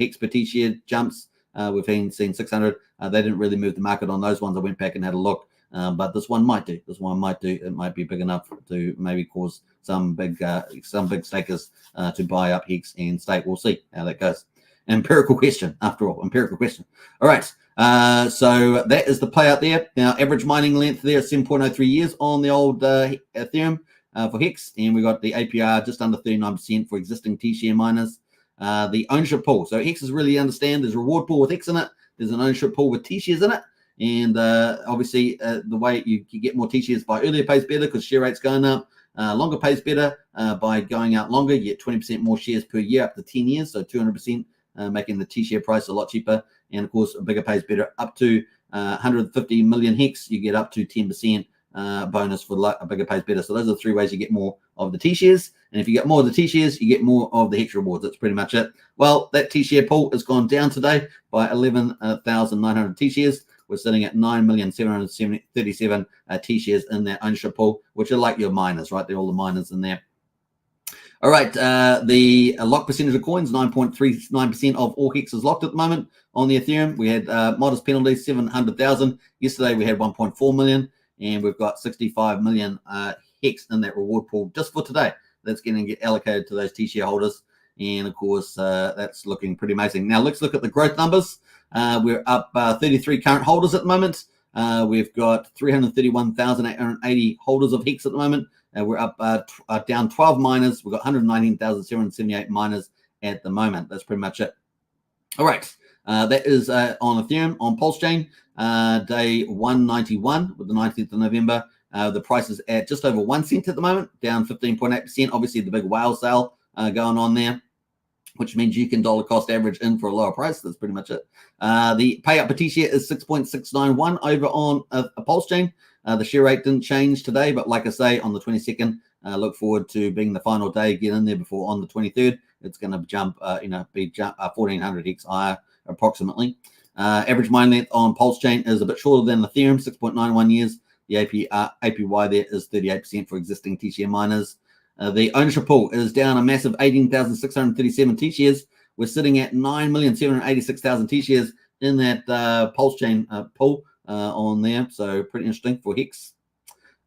Speaker 1: Hex per T-share jumps. We've seen 600. They didn't really move the market on those ones. I went back and had a look, but this one might do. This one might do. It might be big enough to maybe cause some big stakers to buy up Hex and stake. We'll see how that goes. Empirical question, after all. Empirical question. All right. So that is the play out there. Now, average mining length there is 7.03 years on the old Ethereum for Hex, and we got the APR just under 39% for existing T-share miners. The ownership pool. So Hex is really understand there's a reward pool with Hex in it. There's an ownership pool with T-shares in it. And obviously, the way you get more T-shares by earlier pays better because share rate's going up. Longer pays better by going out longer. You get 20% more shares per year up to 10 years, so 200%, making the T-share price a lot cheaper. And of course, a bigger pays better up to 150 million Hex, you get up to 10% bonus for a bigger pays better. So those are the 3 ways you get more of the T-shares. And if you get more of the T-shares, you get more of the Hex rewards. That's pretty much it. Well, that T-share pool has gone down today by 11,900 T-shares. We're sitting at 9,737 T-shares in that ownership pool, which are like your miners, right? They're all the miners in there. All right, the lock percentage of coins, 9.39% of all Hex is locked at the moment on the Ethereum. We had modest penalties, 700,000. Yesterday we had 1.4 million, and we've got 65 million Hex in that reward pool just for today. That's going to get allocated to those T-share holders, and of course that's looking pretty amazing. Now let's look at the growth numbers. We're up 33 current holders at the moment. We've got 331,880 holders of Hex at the moment. We're up down 12 miners. We've got 119,778 miners at the moment. That's pretty much it. All right. That is on Ethereum. On Pulsechain, day 191 with the 19th of November. The price is at just over 1 cent at the moment, down 15.8%. Obviously, the big whale sale going on there, which means you can dollar cost average in for a lower price. That's pretty much it. The payout per T-share is 6.691 over on a Pulsechain. The share rate didn't change today, but like I say, on the 22nd, look forward to being the final day. Get in there before on the 23rd. It's going to jump, be 1,400 Hex higher approximately. Average mine length on Pulsechain is a bit shorter than Ethereum, 6.91 years. The APY there is 38% for existing T-share miners. The ownership pool is down a massive 18,637 T-shares. We're sitting at 9,786,000 T-shares in that Pulsechain pool on there. So pretty interesting for Hex.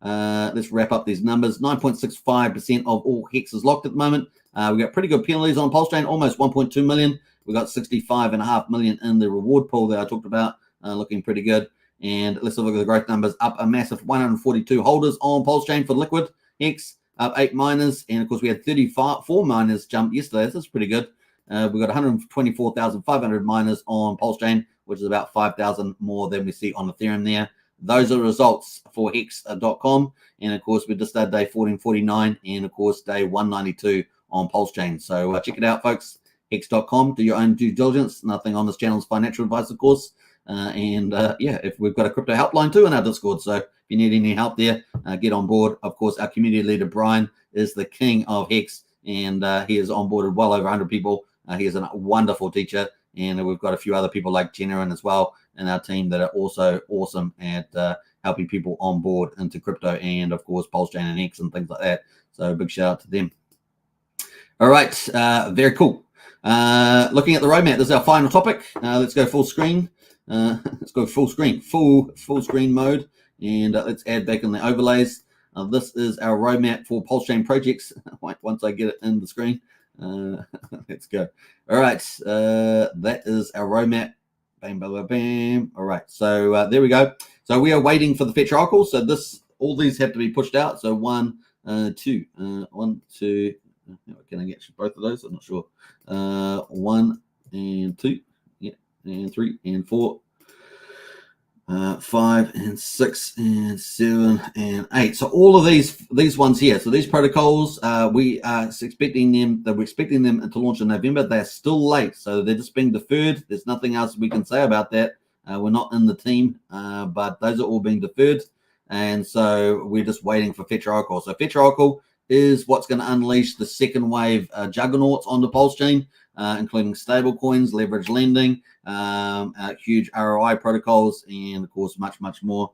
Speaker 1: Let's wrap up these numbers. 9.65% of all Hex is locked at the moment. We've got pretty good penalties on Pulsechain, almost 1.2 million. We've got 65.5 million in the reward pool that I talked about, looking pretty good. And let's look at the growth numbers. Up a massive 142 holders on Pulsechain for liquid Hex. Up 8 miners, and of course we had 34 miners jump yesterday. That's pretty good. We've got 124,500 miners on Pulsechain, which is about 5,000 more than we see on Ethereum there. Those are the results for Hex.com, and of course we just started day 1449, and of course day 192 on Pulsechain. So check it out, folks. Hex.com. Do your own due diligence. Nothing on this channel is financial advice, of course. Yeah, if we've got a crypto helpline too in our Discord, so if you need any help there, get on board. Of course, our community leader Brian is the king of Hex, and he has onboarded well over 100 people. He is a wonderful teacher, and we've got a few other people like Jenna in as well in our team that are also awesome at helping people on board into crypto and of course Pulsechain and Hex and things like that. So big shout out to them. All right, very cool. Looking at the roadmap, this is our final topic. Let's go full screen. Let's go full screen mode, and let's add back in the overlays. This is our roadmap for Pulsechain projects. Once I get it in the screen, let's go. All right, that is our roadmap. Bam, bam, bam, bam. All right, so there we go. So we are waiting for the fetch oracle. So all these have to be pushed out. So 1, 2, 1, 2. Can I get both of those? I'm not sure. 1 and 2. And 3 and 4, 5 and 6 and 7 and 8. So all of these ones here. So these protocols, we are expecting them. We're expecting them to launch in November. They're still late, so they're just being deferred. There's nothing else we can say about that. We're not in the team, but those are all being deferred, and so we're just waiting for Fetch Oracle. So Fetch Oracle is what's going to unleash the second wave juggernauts on the Pulsechain, including stable coins, leverage lending, huge ROI protocols, and of course much more.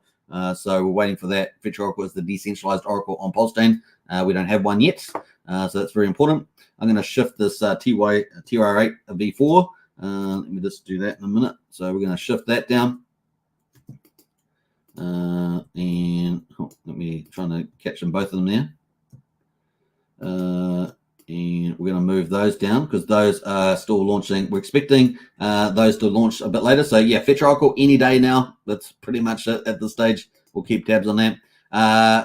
Speaker 1: So we're waiting for that. Fetch Oracle is the decentralized oracle on Pulsechain. We don't have one yet, so that's very important. I'm going to shift this TR8 V4. Let me just do that in a minute. So we're going to shift that down, and let me try to catch them both of them there. And we're going to move those down because those are still launching. We're expecting those to launch a bit later. So yeah, Fetch Oracle any day now. That's pretty much it at this stage. We'll keep tabs on that.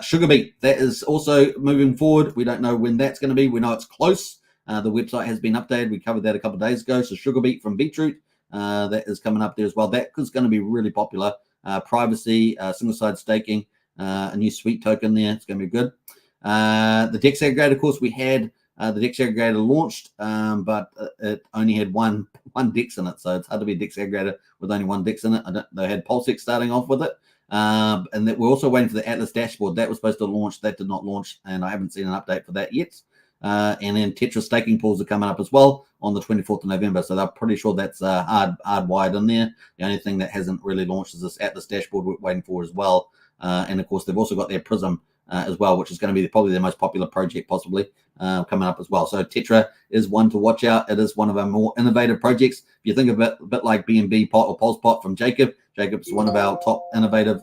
Speaker 1: Sugar Beet, that is also moving forward. We don't know when that's going to be. We know it's close. The website has been updated. We covered that a couple of days ago. So Sugar Beet from Beetroot, that is coming up there as well. That is going to be really popular. Privacy, single-side staking, a new sweet token there. It's going to be good. The DEX aggregator, of course, we had the DEX aggregator launched, but it only had one DEX in it, so it's hard to be a DEX aggregator with only one DEX in it. They had Pulsechain starting off with it, and that we're also waiting for the Atlas dashboard. That was supposed to launch, that did not launch, and I haven't seen an update for that yet. And then Tetra staking pools are coming up as well on the 24th of November, so they're pretty sure that's hardwired in there. The only thing that hasn't really launched is this Atlas dashboard we're waiting for as well. And of course, they've also got their Prism as well, which is going to be probably their most popular project possibly coming up as well. So Tetra is one to watch out. It is one of our more innovative projects. If you think of it a bit like BNB Pot or Pulse Pot from Jacob, Jacob's one of our top innovative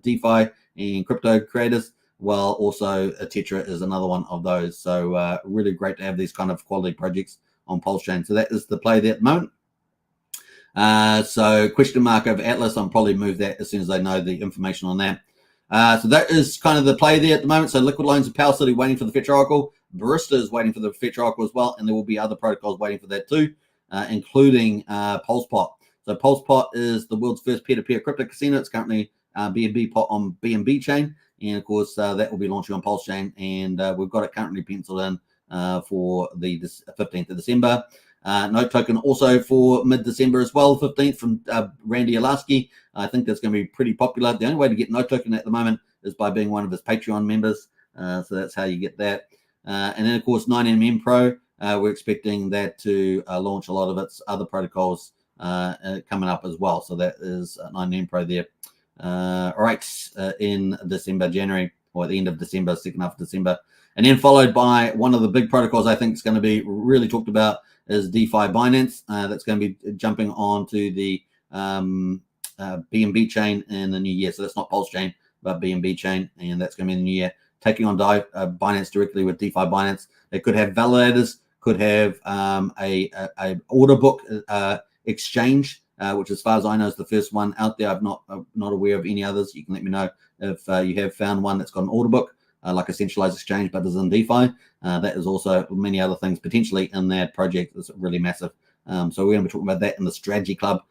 Speaker 1: DeFi and crypto creators. Well, also Tetra is another one of those. So really great to have these kind of quality projects on Pulsechain. So that is the play there at the moment. So question mark over Atlas. I'll probably move that as soon as I know the information on that. So that is kind of the play there at the moment. So Liquid Loans and Power City waiting for the Fetch Oracle. Barista is waiting for the Fetch Oracle as well. And there will be other protocols waiting for that too, including PulsePot. So PulsePot is the world's first peer-to-peer crypto casino. It's currently BNB Pot on BNB chain. And of course, that will be launching on Pulsechain. And we've got it currently penciled in for the 15th of December. Note token also for mid-December as well, 15th from Randy Alaski. I think that's going to be pretty popular. The only way to get Note token at the moment is by being one of his Patreon members. So that's how you get that. And then, of course, 9MM Pro, we're expecting that to launch a lot of its other protocols coming up as well. So that is 9MM Pro there. All right, in December, January, or at the end of December, second half of December. And then followed by one of the big protocols I think is going to be really talked about is DeFi Binance. That's going to be jumping onto the BNB chain in the new year. So that's not Pulsechain, but BNB chain, and that's going to be in the new year. Taking on Binance directly with DeFi Binance. They could have validators, could have a order book exchange, which as far as I know is the first one out there. I'm not aware of any others. You can let me know if you have found one that's got an order book. Like a centralized exchange, but is in DeFi. That is also many other things potentially in that project. It's really massive. So we're going to be talking about that in the Strategy Club.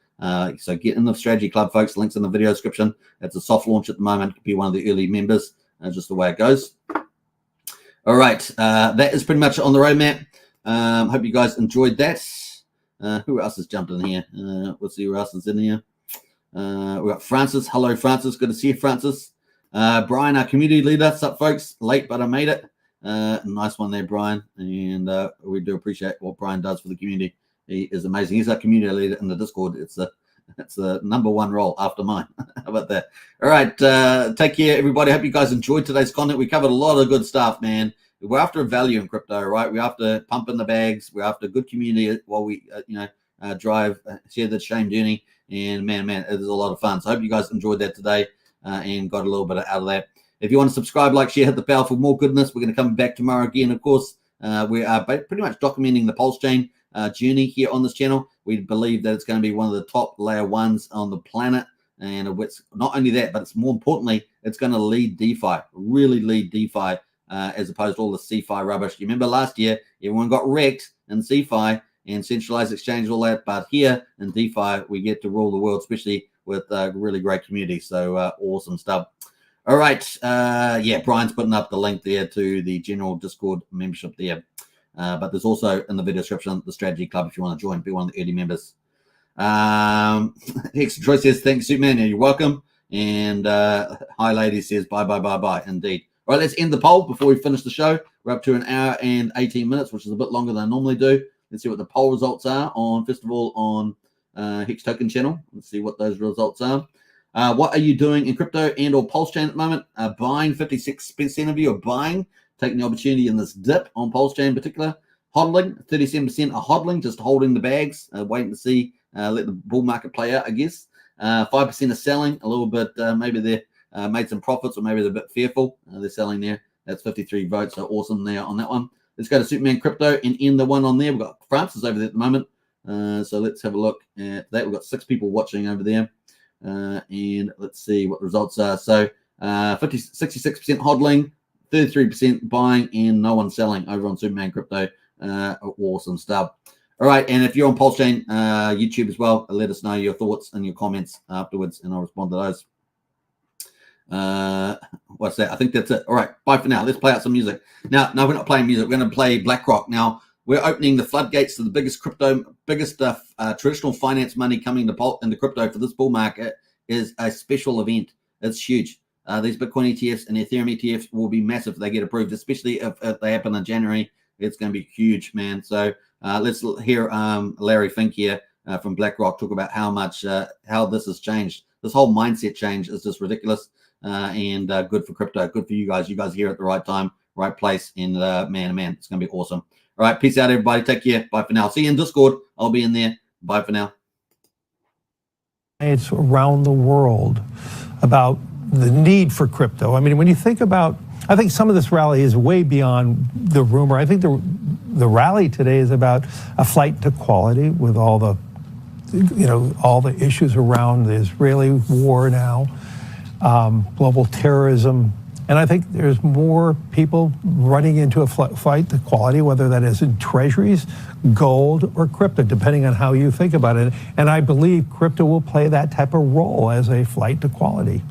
Speaker 1: So get in the Strategy Club, folks. Links in the video description. It's a soft launch at the moment. Be one of the early members, just the way it goes. All right. That is pretty much on the roadmap. Hope you guys enjoyed that. Who else has jumped in here? Let's see who else is in here. We've got Francis. Hello, Francis. Good to see you, Francis. Brian, our community leader. What's up, folks? Late, but I made it. Nice one there, Brian. And we do appreciate what Brian does for the community. He is amazing. He's our community leader in the Discord. It's the #1 role after mine. How about that? All right. Take care, everybody. Hope you guys enjoyed today's content. We covered a lot of good stuff, man. We're after value in crypto, right? We're after pumping the bags. We're after good community while we, drive, share the shame journey. And man, it is a lot of fun. So I hope you guys enjoyed that today. And got a little bit out of that. If you want to subscribe, like, share, hit the bell for more goodness. We're going to come back tomorrow again. Of course, we are pretty much documenting the Pulsechain journey here on this channel. We believe that it's going to be one of the top layer ones on the planet. And it's not only that, but it's more importantly, it's going to lead DeFi, really lead DeFi as opposed to all the CeFi rubbish. You remember last year, everyone got wrecked in CeFi and centralized exchange, all that. But here in DeFi, we get to rule the world, especially with a really great community. So awesome stuff. All right. Brian's putting up the link there to the general Discord membership there. But there's also in the video description the Strategy Club if you want to join, be one of the early members. Hex Troy says, thanks, Superman. You're welcome. And Hi Lady says, bye. Indeed. All right, let's end the poll before we finish the show. We're up to 1 hour and 18 minutes, which is a bit longer than I normally do. Let's see what the poll results are first of all, on Hex Token channel. Let's see what those results are. What are you doing in crypto and or Pulsechain at the moment? Buying, 56% of you are buying, taking the opportunity in this dip on Pulsechain in particular. Hodling, 37% are hodling, just holding the bags, waiting to see, let the bull market play out, I guess. 5% are selling, a little bit, maybe they made some profits or maybe they're a bit fearful. They're selling there. That's 53 votes, so awesome there on that one. Let's go to Superman Crypto and end the one on there. We've got Francis over there at the moment. So let's have a look at that. We've got 6 people watching over there. And let's see what the results are. So 66% hodling, 33% buying, and no one selling over on Superman Crypto. Awesome stuff. All right. And if you're on Pulsechain YouTube as well, let us know your thoughts and your comments afterwards, and I'll respond to those. What's that? I think that's it. All right, bye for now. Let's play out some music. Now, no, we're not playing music. We're going to play BlackRock. Now, we're opening the floodgates to the biggest traditional finance money coming into crypto for this bull market is a special event. It's huge. These Bitcoin ETFs and Ethereum ETFs will be massive if they get approved, especially if they happen in January. It's going to be huge, man. So let's hear Larry Fink here from BlackRock talk about how this has changed. This whole mindset change is just ridiculous and good for crypto, good for you guys. You guys are here at the right time, right place, and man, it's going to be awesome. All right, peace out, everybody. Take care. Bye for now. See you in Discord. I'll be in there. Bye for now.
Speaker 2: It's around the world about the need for crypto. I mean, when you think about, I think some of this rally is way beyond the rumor. I think the rally today is about a flight to quality with all the, all the issues around the Israeli war now, global terrorism. And I think there's more people running into a flight to quality, whether that is in treasuries, gold, or crypto, depending on how you think about it. And I believe crypto will play that type of role as a flight to quality.